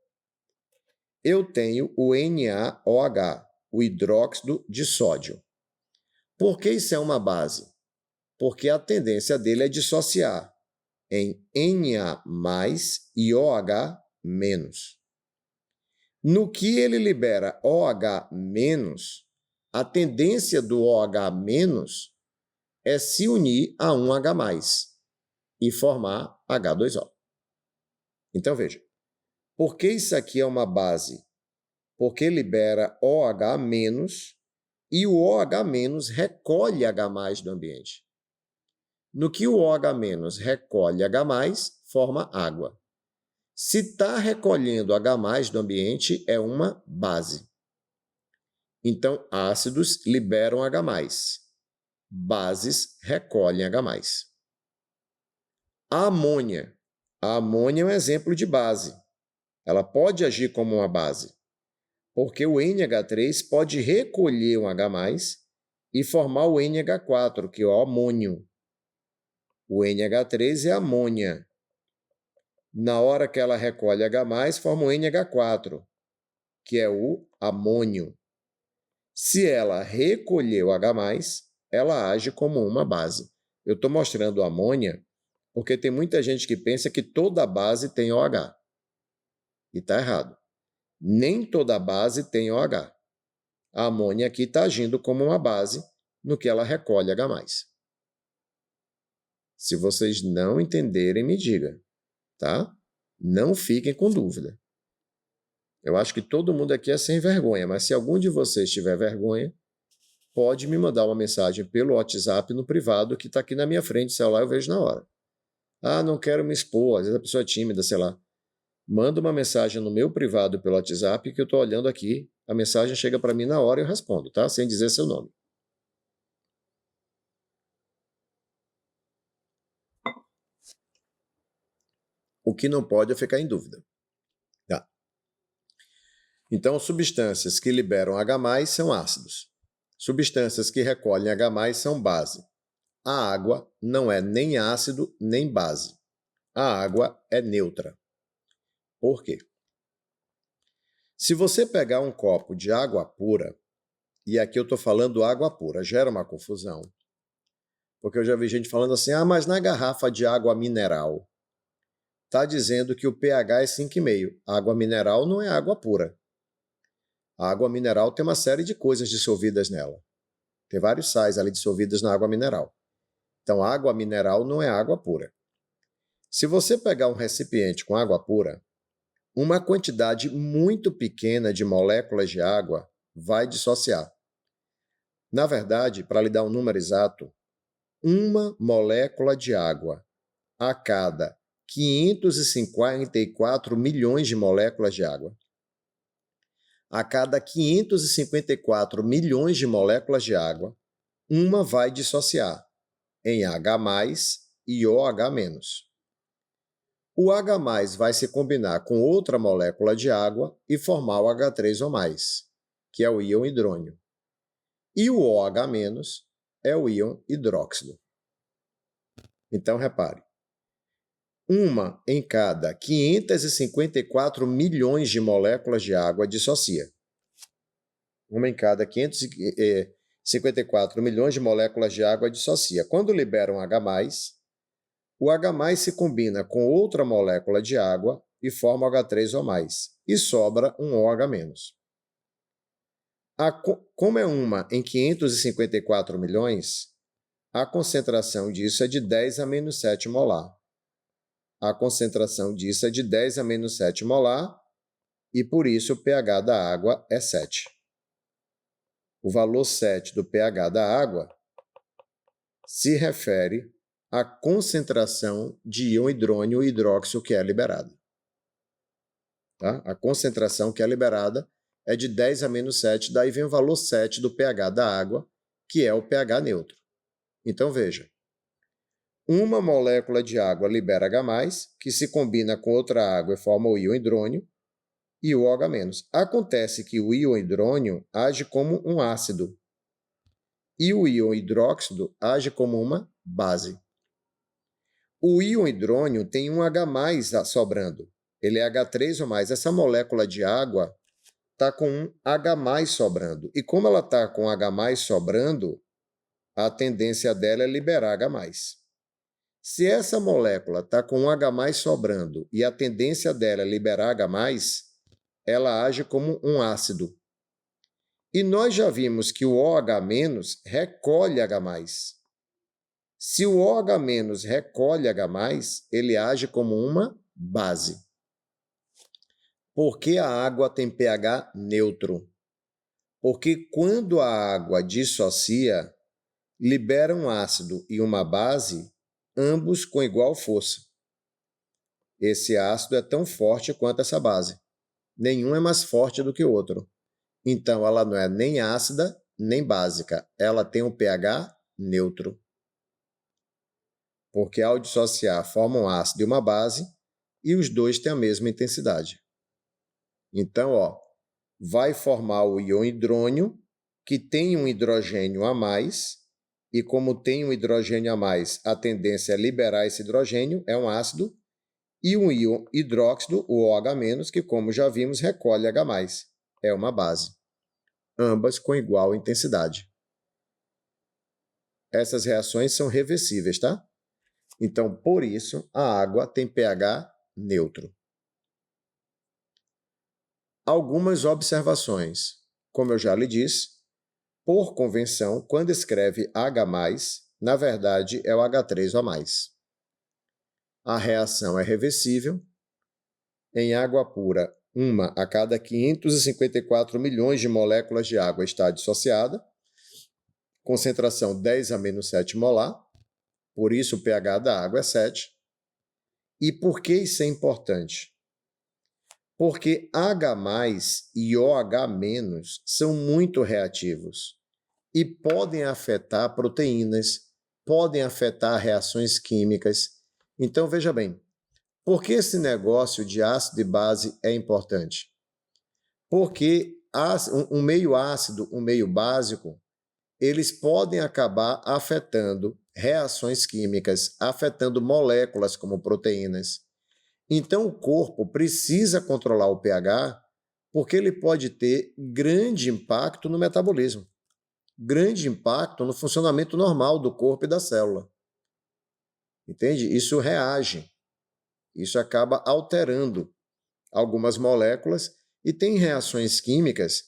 eu tenho o NaOH, o hidróxido de sódio. Por que isso é uma base? Porque a tendência dele é dissociar em Na e OH-. No que ele libera OH-, a tendência do OH- é se unir a um H+ e formar H2O. Então, veja, por que isso aqui é uma base? Porque libera OH- e o OH- recolhe H+ do ambiente. No que o OH- recolhe H+, forma água. Se está recolhendo H+ do ambiente, é uma base. Então, ácidos liberam H+. Bases recolhem H+. A amônia. A amônia é um exemplo de base. Ela pode agir como uma base, porque o NH3 pode recolher um H+ e formar o NH4, que é o amônio. O NH3 é amônia. Na hora que ela recolhe H+, forma o NH4, que é o amônio. Se ela recolher o H+, ela age como uma base. Eu estou mostrando a amônia porque tem muita gente que pensa que toda base tem OH. E está errado. Nem toda base tem OH. A amônia aqui está agindo como uma base no que ela recolhe H+. Se vocês não entenderem, me diga, tá? Não fiquem com dúvida. Eu acho que todo mundo aqui é sem vergonha, mas se algum de vocês tiver vergonha, pode me mandar uma mensagem pelo WhatsApp no privado que está aqui na minha frente, celular eu vejo na hora. Ah, não quero me expor, às vezes a pessoa é tímida, sei lá. Manda uma mensagem no meu privado pelo WhatsApp que eu estou olhando aqui, a mensagem chega para mim na hora e eu respondo, tá? Sem dizer seu nome. O que não pode é ficar em dúvida. Tá. Então, substâncias que liberam H+ são ácidos. Substâncias que recolhem H+ são base. A água não é nem ácido nem base. A água é neutra. Por quê? Se você pegar um copo de água pura, e aqui eu estou falando água pura, gera uma confusão, porque eu já vi gente falando assim, mas na garrafa de água mineral está dizendo que o pH é 5,5. Água mineral não é água pura. A água mineral tem uma série de coisas dissolvidas nela. Tem vários sais ali dissolvidos na água mineral. Então, água mineral não é água pura. Se você pegar um recipiente com água pura, uma quantidade muito pequena de moléculas de água vai dissociar. Na verdade, para lhe dar um número exato, uma molécula de água a cada 554 milhões de moléculas de água. A cada 554 milhões de moléculas de água, uma vai dissociar em H+ e OH-. O H+ vai se combinar com outra molécula de água e formar o H3O+, que é o íon hidrônio. E o OH- é o íon hidróxido. Então, repare, uma em cada 554 milhões de moléculas de água dissocia. Uma em cada 554 milhões de moléculas de água dissocia. Quando libera um H+, o H+ se combina com outra molécula de água e forma o H3O+, e sobra um OH-. Como é uma em 554 milhões, a concentração disso é de 10⁻⁷ molar. A concentração disso é de 10⁻⁷ molar e, por isso, o pH da água é 7. O valor 7 do pH da água se refere à concentração de íon hidrônio e hidróxido que é liberada. Tá? A concentração que é liberada é de 10⁻⁷, daí vem o valor 7 do pH da água, que é o pH neutro. Então, veja, uma molécula de água libera H+, que se combina com outra água e forma o íon hidrônio, e o OH-. Acontece que o íon hidrônio age como um ácido, e o íon hidróxido age como uma base. O íon hidrônio tem um H+ sobrando, ele é H3O+. Essa molécula de água está com um H+ sobrando, e como ela está com H+ sobrando, a tendência dela é liberar H+. Se essa molécula está com um H+ sobrando e a tendência dela é liberar H+, ela age como um ácido. E nós já vimos que o OH- recolhe H+. Se o OH- recolhe H+, ele age como uma base. Por que a água tem pH neutro? Porque quando a água dissocia, libera um ácido e uma base, ambos com igual força. Esse ácido é tão forte quanto essa base. Nenhum é mais forte do que o outro. Então, ela não é nem ácida, nem básica. Ela tem um pH neutro. Porque ao dissociar, formam um ácido e uma base, e os dois têm a mesma intensidade. Então, vai formar o íon hidrônio, que tem um hidrogênio a mais, e como tem um hidrogênio a mais, a tendência é liberar esse hidrogênio, é um ácido, e um íon hidróxido, o OH-, que como já vimos, recolhe H+, é uma base. Ambas com igual intensidade. Essas reações são reversíveis, tá? Então, por isso, a água tem pH neutro. Algumas observações. Como eu já lhe disse, por convenção, quando escreve H+, na verdade é o H3O+. A reação é reversível. Em água pura, uma a cada 554 milhões de moléculas de água está dissociada, concentração 10⁻⁷ molar, por isso o pH da água é 7. E por que isso é importante? Porque H+ e OH- são muito reativos e podem afetar proteínas, podem afetar reações químicas. Então, veja bem, por que esse negócio de ácido e base é importante? Porque um meio ácido, um meio básico, eles podem acabar afetando reações químicas, afetando moléculas como proteínas. Então, o corpo precisa controlar o pH porque ele pode ter grande impacto no metabolismo, grande impacto no funcionamento normal do corpo e da célula. Entende? Isso reage. Isso acaba alterando algumas moléculas e tem reações químicas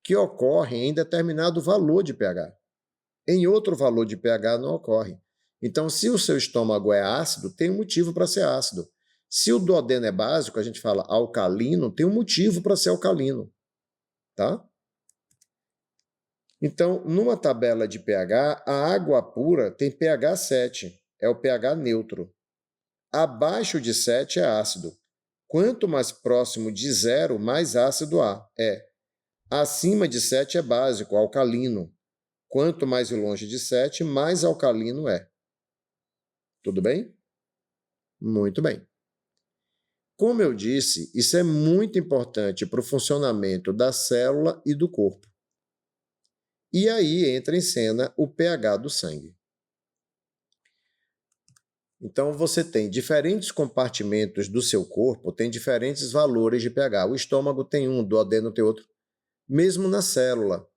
que ocorrem em determinado valor de pH. Em outro valor de pH não ocorre. Então, se o seu estômago é ácido, tem um motivo para ser ácido. Se o duodeno é básico, a gente fala alcalino, tem um motivo para ser alcalino, tá? Então, numa tabela de pH, a água pura tem pH 7, é o pH neutro. Abaixo de 7 é ácido. Quanto mais próximo de 0, mais ácido é. Acima de 7 é básico, alcalino. Quanto mais longe de 7, mais alcalino é. Tudo bem? Muito bem. Como eu disse, isso é muito importante para o funcionamento da célula e do corpo. E aí entra em cena o pH do sangue. Então, você tem diferentes compartimentos do seu corpo, tem diferentes valores de pH. O estômago tem um, o duodeno tem outro. Mesmo na célula,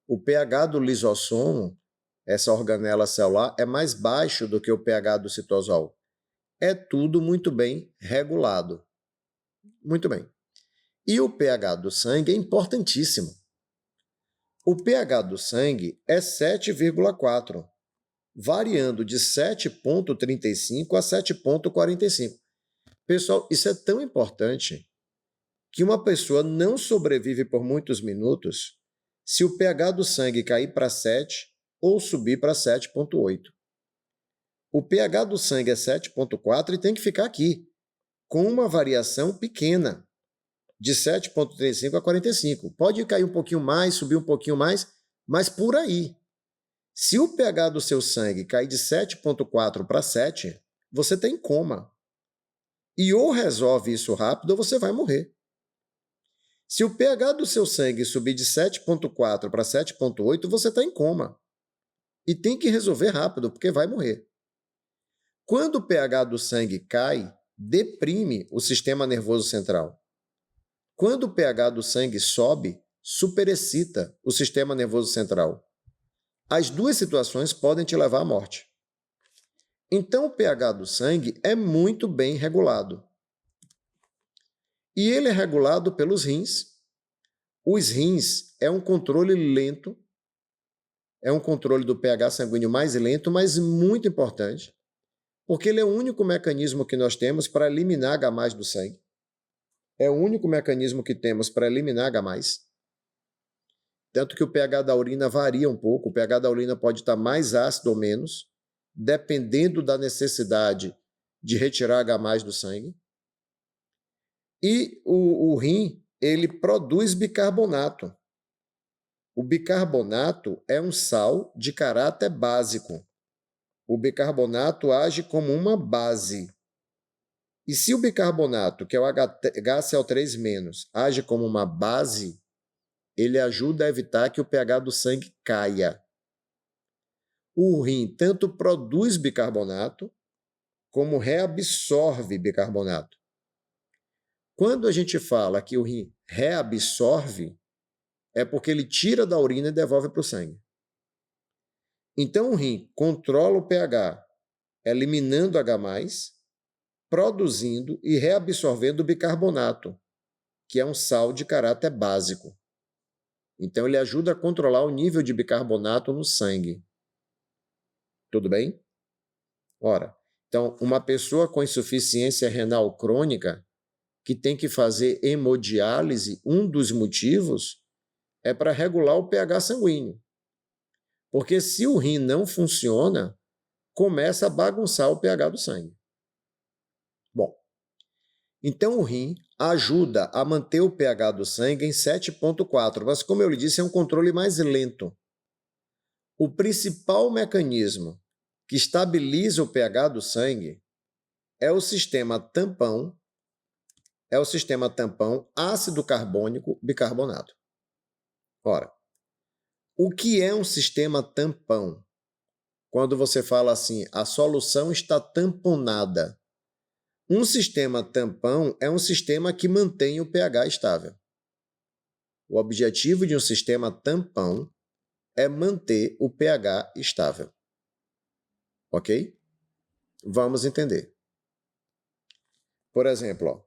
o pH do lisossomo, essa organela celular, é mais baixo do que o pH do citosol. É tudo muito bem regulado. Muito bem. E o pH do sangue é importantíssimo. O pH do sangue é 7,4, variando de 7,35 a 7,45. Pessoal, isso é tão importante que uma pessoa não sobrevive por muitos minutos se o pH do sangue cair para 7 ou subir para 7,8. O pH do sangue é 7,4 e tem que ficar aqui, com uma variação pequena, de 7,35 a 45. Pode cair um pouquinho mais, subir um pouquinho mais, mas por aí. Se o pH do seu sangue cair de 7,4 para 7, você está em coma. E ou resolve isso rápido ou você vai morrer. Se o pH do seu sangue subir de 7,4 para 7,8, você está em coma. E tem que resolver rápido, porque vai morrer. Quando o pH do sangue cai, deprime o sistema nervoso central. Quando o pH do sangue sobe, superexcita o sistema nervoso central. As duas situações podem te levar à morte. Então, o pH do sangue é muito bem regulado. E ele é regulado pelos rins. Os rins é um controle lento, é um controle do pH sanguíneo mais lento, mas muito importante, porque ele é o único mecanismo que nós temos para eliminar H+ do sangue. É o único mecanismo que temos para eliminar H+. Tanto que o pH da urina varia um pouco, o pH da urina pode estar mais ácido ou menos, dependendo da necessidade de retirar H+ do sangue. E o rim, ele produz bicarbonato. O bicarbonato é um sal de caráter básico. O bicarbonato age como uma base. E se o bicarbonato, que é o HCl3-, age como uma base, ele ajuda a evitar que o pH do sangue caia. O rim tanto produz bicarbonato, como reabsorve bicarbonato. Quando a gente fala que o rim reabsorve, é porque ele tira da urina e devolve para o sangue. Então, o rim controla o pH, eliminando H+, produzindo e reabsorvendo bicarbonato, que é um sal de caráter básico. Então, ele ajuda a controlar o nível de bicarbonato no sangue. Tudo bem? Ora, então, uma pessoa com insuficiência renal crônica que tem que fazer hemodiálise, um dos motivos é para regular o pH sanguíneo. Porque se o rim não funciona, começa a bagunçar o pH do sangue. Bom, então o rim ajuda a manter o pH do sangue em 7,4, mas como eu lhe disse, é um controle mais lento. O principal mecanismo que estabiliza o pH do sangue é o sistema tampão, ácido carbônico bicarbonato. Ora, o que é um sistema tampão? Quando você fala assim, a solução está tamponada. Um sistema tampão é um sistema que mantém o pH estável. O objetivo de um sistema tampão é manter o pH estável. Ok? Vamos entender. Por exemplo,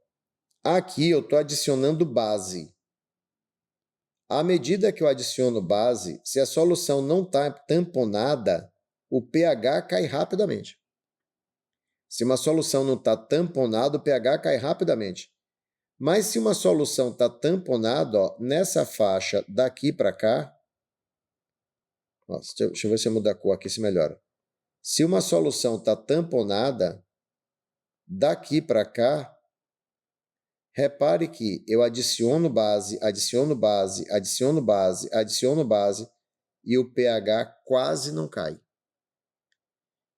aqui eu estou adicionando base. À medida que eu adiciono base, se a solução não está tamponada, o pH cai rapidamente. Se uma solução não está tamponada, o pH cai rapidamente. Mas se uma solução está tamponada, ó, nessa faixa daqui para cá, deixa eu ver se eu mudar a cor aqui se melhora. Se uma solução está tamponada, daqui para cá, repare que eu adiciono base, adiciono base, adiciono base, adiciono base e o pH quase não cai.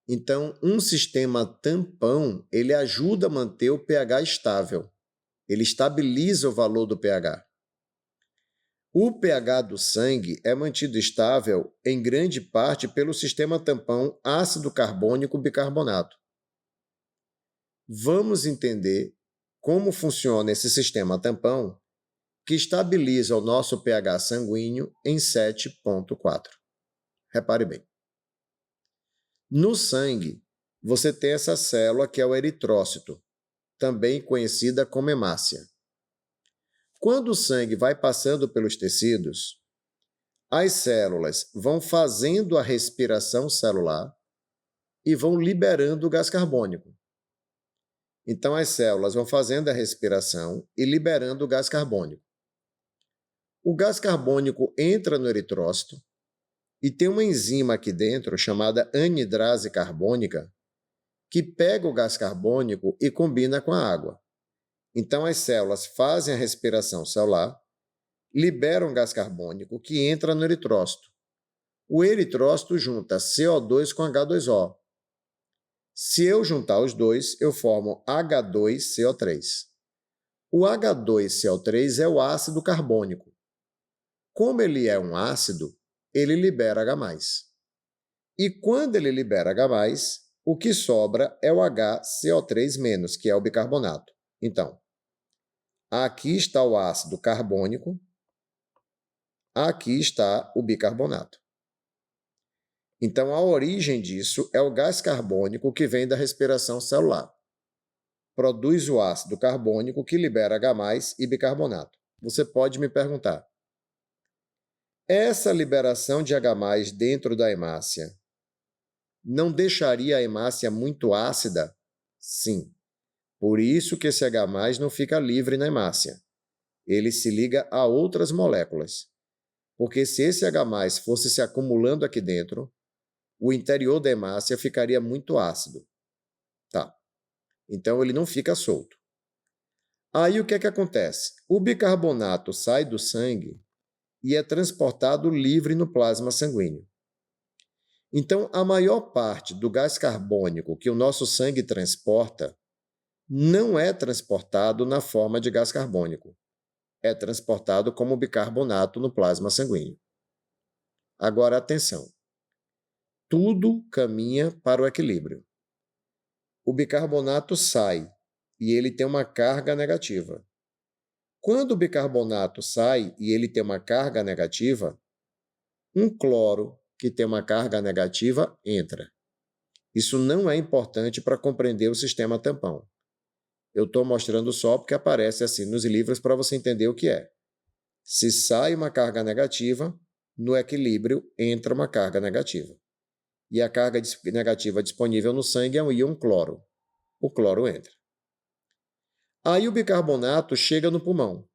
Então, um sistema tampão, ele ajuda a manter o pH estável. Ele estabiliza o valor do pH. O pH do sangue é mantido estável em grande parte pelo sistema tampão ácido carbônico bicarbonato. Vamos entender como funciona esse sistema tampão que estabiliza o nosso pH sanguíneo em 7,4. Repare bem. No sangue, você tem essa célula que é o eritrócito, também conhecida como hemácia. Quando o sangue vai passando pelos tecidos, as células vão fazendo a respiração celular e vão liberando o gás carbônico. Então, as células vão fazendo a respiração e liberando o gás carbônico. O gás carbônico entra no eritrócito e tem uma enzima aqui dentro chamada anidrase carbônica que pega o gás carbônico e combina com a água. Então, as células fazem a respiração celular, liberam gás carbônico que entra no eritrócito. O eritrócito junta CO2 com H2O. Se eu juntar os dois, eu formo H2CO3. O H2CO3 é o ácido carbônico. Como ele é um ácido, ele libera H+. E quando ele libera H+, o que sobra é o HCO3-, que é o bicarbonato. Então, aqui está o ácido carbônico, aqui está o bicarbonato. Então, a origem disso é o gás carbônico que vem da respiração celular. Produz o ácido carbônico que libera H+ e bicarbonato. Você pode me perguntar, essa liberação de H+ dentro da hemácia não deixaria a hemácia muito ácida? Sim. Por isso que esse H+ não fica livre na hemácia. Ele se liga a outras moléculas. Porque se esse H+ fosse se acumulando aqui dentro, o interior da hemácia ficaria muito ácido. Tá. Então, ele não fica solto. Aí, o que é que acontece? O bicarbonato sai do sangue e é transportado livre no plasma sanguíneo. Então, a maior parte do gás carbônico que o nosso sangue transporta não é transportado na forma de gás carbônico. É transportado como bicarbonato no plasma sanguíneo. Agora, atenção. Tudo caminha para o equilíbrio. O bicarbonato sai e ele tem uma carga negativa. Quando o bicarbonato sai e ele tem uma carga negativa, um cloro que tem uma carga negativa entra. Isso não é importante para compreender o sistema tampão. Eu estou mostrando só porque aparece assim nos livros para você entender o que é. Se sai uma carga negativa, no equilíbrio entra uma carga negativa. E a carga negativa disponível no sangue é um íon cloro. O cloro entra. Aí o bicarbonato chega no pulmão.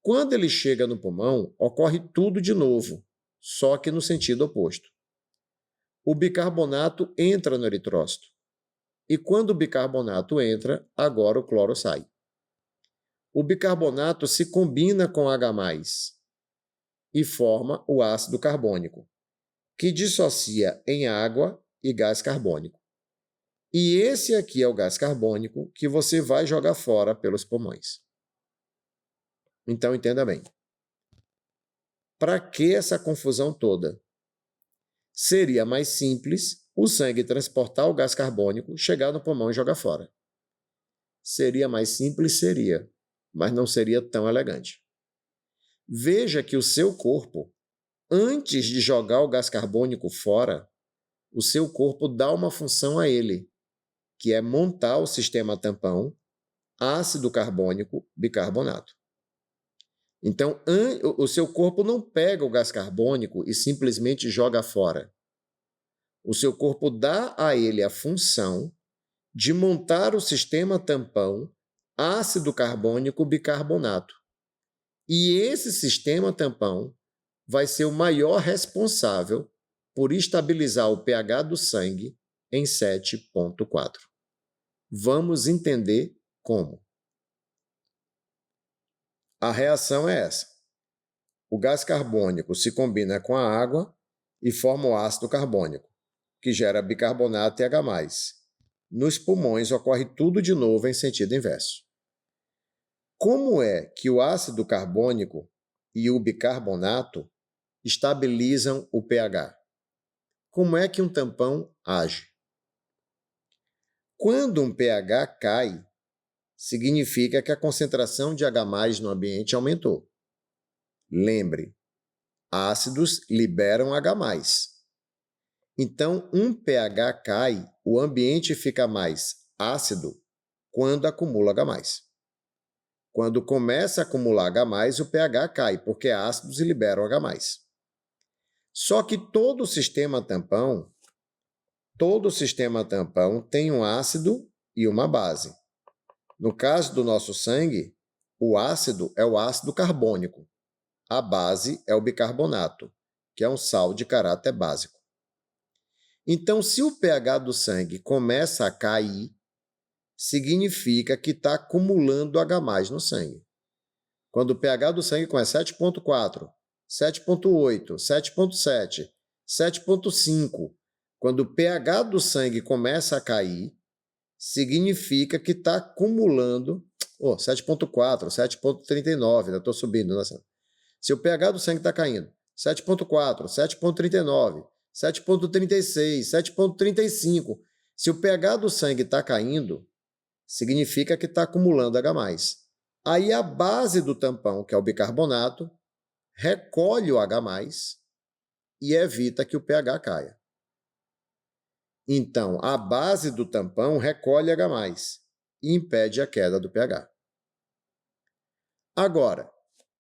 Quando ele chega no pulmão, ocorre tudo de novo, só que no sentido oposto. O bicarbonato entra no eritrócito. E quando o bicarbonato entra, agora o cloro sai. O bicarbonato se combina com H+ e forma o ácido carbônico, que dissocia em água e gás carbônico. E esse aqui é o gás carbônico que você vai jogar fora pelos pulmões. Então, entenda bem. Para que essa confusão toda? Seria mais simples o sangue transportar o gás carbônico, chegar no pulmão e jogar fora. Seria mais simples? Seria, mas não seria tão elegante. Veja que o seu corpo, antes de jogar o gás carbônico fora, o seu corpo dá uma função a ele, que é montar o sistema tampão ácido carbônico bicarbonato. Então, o seu corpo não pega o gás carbônico e simplesmente joga fora. O seu corpo dá a ele a função de montar o sistema tampão ácido carbônico bicarbonato. E esse sistema tampão vai ser o maior responsável por estabilizar o pH do sangue em 7,4. Vamos entender como. A reação é essa. O gás carbônico se combina com a água e forma o ácido carbônico, que gera bicarbonato e H+. Nos pulmões ocorre tudo de novo em sentido inverso. Como é que o ácido carbônico e o bicarbonato estabilizam o pH? Como é que um tampão age? Quando um pH cai, significa que a concentração de H+ no ambiente aumentou. Lembre, ácidos liberam H+. Então, um pH cai, o ambiente fica mais ácido quando acumula H+. Quando começa a acumular H+, o pH cai, porque ácidos liberam H+. Só que todo sistema tampão tem um ácido e uma base. No caso do nosso sangue, o ácido é o ácido carbônico. A base é o bicarbonato, que é um sal de caráter básico. Então, se o pH do sangue começa a cair, significa que está acumulando H+ no sangue. Quando o pH do sangue começa 7,4, 7,8, 7,7, 7,5, quando o pH do sangue começa a cair, significa que está acumulando 7,4, 7,39, ainda estou subindo. Nossa. Se o pH do sangue está caindo 7,4, 7,39, 7,36, 7,35, se o pH do sangue está caindo, significa que está acumulando H+. Aí a base do tampão, que é o bicarbonato, recolhe o H+ e evita que o pH caia. Então, a base do tampão recolhe H+ e impede a queda do pH. Agora,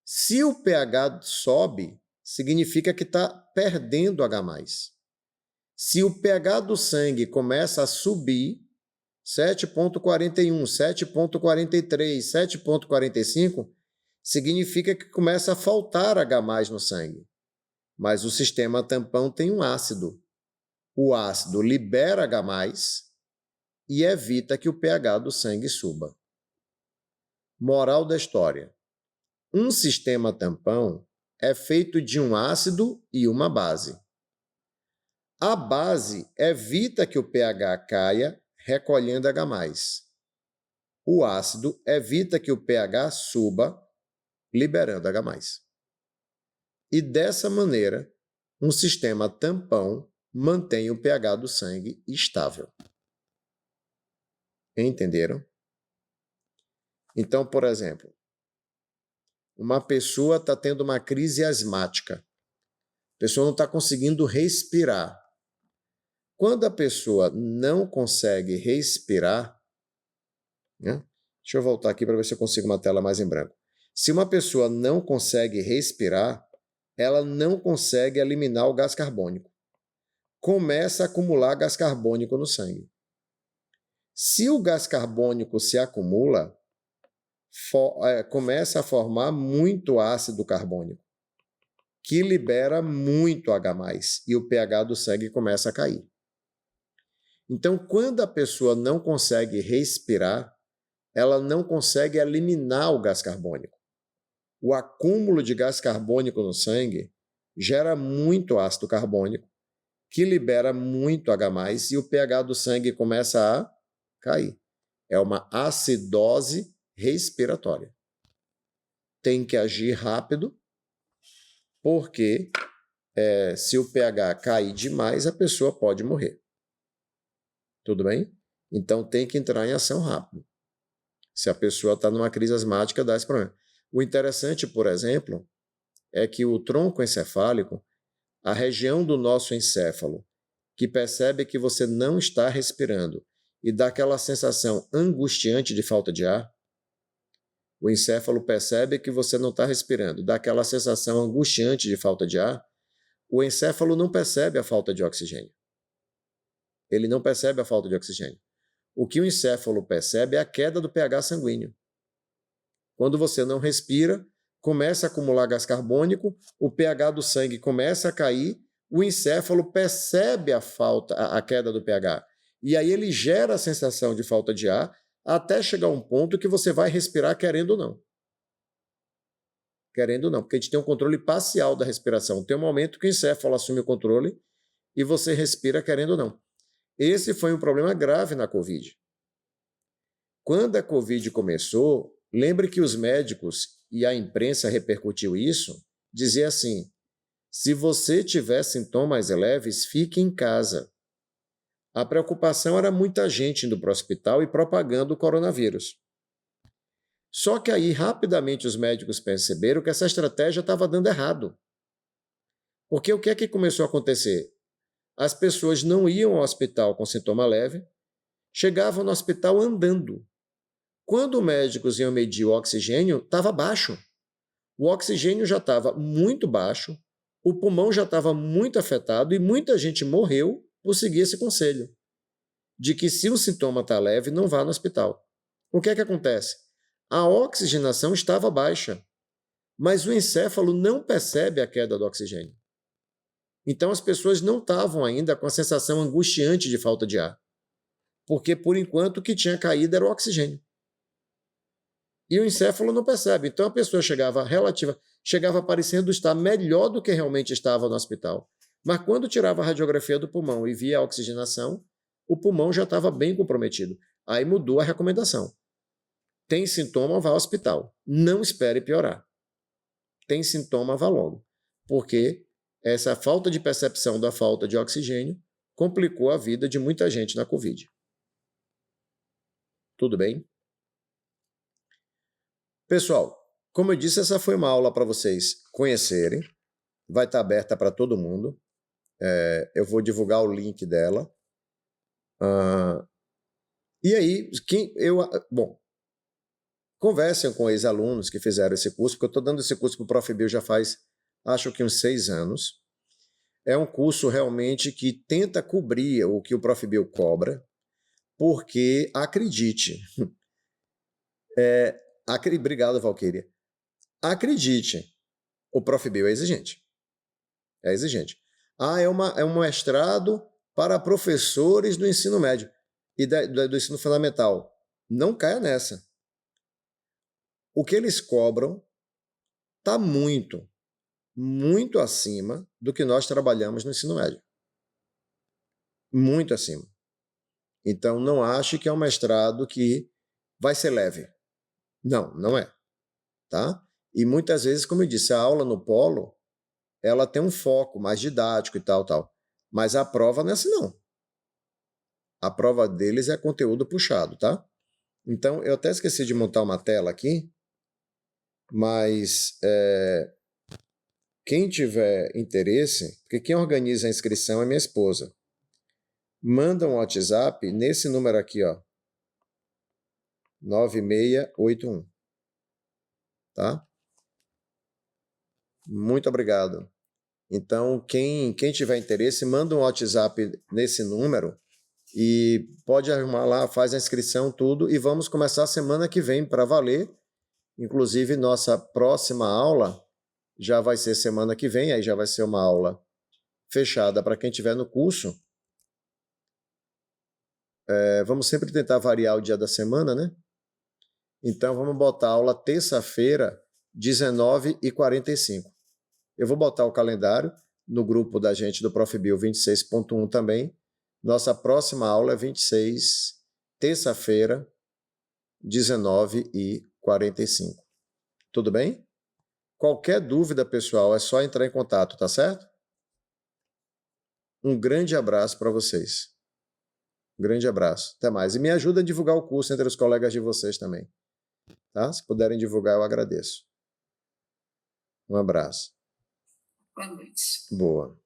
se o pH sobe, significa que está perdendo H+. Se o pH do sangue começa a subir, 7,41, 7,43, 7,45, significa que começa a faltar H+ no sangue. Mas o sistema tampão tem um ácido. O ácido libera H+ e evita que o pH do sangue suba. Moral da história. Um sistema tampão é feito de um ácido e uma base. A base evita que o pH caia, recolhendo H+. O ácido evita que o pH suba, liberando H+. E dessa maneira, um sistema tampão mantém o pH do sangue estável. Entenderam? Então, por exemplo, uma pessoa está tendo uma crise asmática. A pessoa não está conseguindo respirar. Quando a pessoa não consegue respirar, né? Deixa eu voltar aqui para ver se eu consigo uma tela mais em branco. Se uma pessoa não consegue respirar, ela não consegue eliminar o gás carbônico. Começa a acumular gás carbônico no sangue. Se o gás carbônico se acumula, começa a formar muito ácido carbônico, que libera muito H+, e o pH do sangue começa a cair. Então, quando a pessoa não consegue respirar, ela não consegue eliminar o gás carbônico. O acúmulo de gás carbônico no sangue gera muito ácido carbônico, que libera muito H+, e o pH do sangue começa a cair. É uma acidose respiratória. Tem que agir rápido, porque se o pH cair demais, a pessoa pode morrer. Tudo bem? Então tem que entrar em ação rápido. Se a pessoa está numa crise asmática, dá esse problema. O interessante, por exemplo, é que o tronco encefálico, a região do nosso encéfalo, que percebe que você não está respirando e dá aquela sensação angustiante de falta de ar, O encéfalo percebe que você não está respirando, dá aquela sensação angustiante de falta de ar. O encéfalo não percebe a falta de oxigênio. Ele não percebe a falta de oxigênio. O que o encéfalo percebe é a queda do pH sanguíneo. Quando você não respira, começa a acumular gás carbônico, o pH do sangue começa a cair, o encéfalo percebe a queda do pH. E aí ele gera a sensação de falta de ar até chegar a um ponto que você vai respirar querendo ou não. Querendo ou não, porque a gente tem um controle parcial da respiração. Tem um momento que o encéfalo assume o controle e você respira querendo ou não. Esse foi um problema grave na Covid. Quando a Covid começou, lembre que os médicos e a imprensa repercutiu isso, dizia assim: se você tiver sintomas leves, fique em casa. A preocupação era muita gente indo para o hospital e propagando o coronavírus. Só que aí, rapidamente, os médicos perceberam que essa estratégia estava dando errado. Porque o que é que começou a acontecer? As pessoas não iam ao hospital com sintoma leve, chegavam no hospital andando. Quando os médicos iam medir o oxigênio, estava baixo. O oxigênio já estava muito baixo, o pulmão já estava muito afetado e muita gente morreu por seguir esse conselho, de que se o sintoma está leve, não vá no hospital. O que é que acontece? A oxigenação estava baixa, mas o encéfalo não percebe a queda do oxigênio. Então as pessoas não estavam ainda com a sensação angustiante de falta de ar, porque por enquanto o que tinha caído era o oxigênio. E o encéfalo não percebe. Então a pessoa chegava parecendo estar melhor do que realmente estava no hospital. Mas quando tirava a radiografia do pulmão e via a oxigenação, o pulmão já estava bem comprometido. Aí mudou a recomendação. Tem sintoma, vá ao hospital. Não espere piorar. Tem sintoma, vá logo. Porque essa falta de percepção da falta de oxigênio complicou a vida de muita gente na Covid. Tudo bem? Pessoal, como eu disse, essa foi uma aula para vocês conhecerem. Vai estar aberta para todo mundo. Eu vou divulgar o link dela. E aí, conversem com ex-alunos que fizeram esse curso, porque eu estou dando esse curso para o Prof. Bio já faz, acho que uns 6 anos. É um curso realmente que tenta cobrir o que o Prof. Bio cobra, porque, acredite, obrigado, Valquíria. Acredite, o Prof. Bio é exigente. É exigente. É um mestrado para professores do ensino médio e do ensino fundamental. Não caia nessa. O que eles cobram está muito, muito acima do que nós trabalhamos no ensino médio. Muito acima. Então, não ache que é um mestrado que vai ser leve. Não, não é. Tá? E muitas vezes, como eu disse, a aula no polo, ela tem um foco mais didático e tal. Mas a prova não é assim, não. A prova deles é conteúdo puxado, tá? Então, eu até esqueci de montar uma tela aqui, mas quem tiver interesse, porque quem organiza a inscrição é minha esposa, manda um WhatsApp nesse número aqui, ó, 9681, tá? Muito obrigado. Então, quem tiver interesse, manda um WhatsApp nesse número e pode arrumar lá, faz a inscrição, tudo, e vamos começar a semana que vem para valer. Inclusive, nossa próxima aula já vai ser semana que vem, aí já vai ser uma aula fechada para quem estiver no curso. Vamos sempre tentar variar o dia da semana, né? Então, vamos botar a aula terça-feira, 19h45. Eu vou botar o calendário no grupo da gente do Prof. Bio 26.1 também. Nossa próxima aula é 26, terça-feira, 19h45. Tudo bem? Qualquer dúvida, pessoal, é só entrar em contato, tá certo? Um grande abraço para vocês. Um grande abraço. Até mais. E me ajuda a divulgar o curso entre os colegas de vocês também. Tá? Se puderem divulgar, eu agradeço. Um abraço. Boa noite. Boa.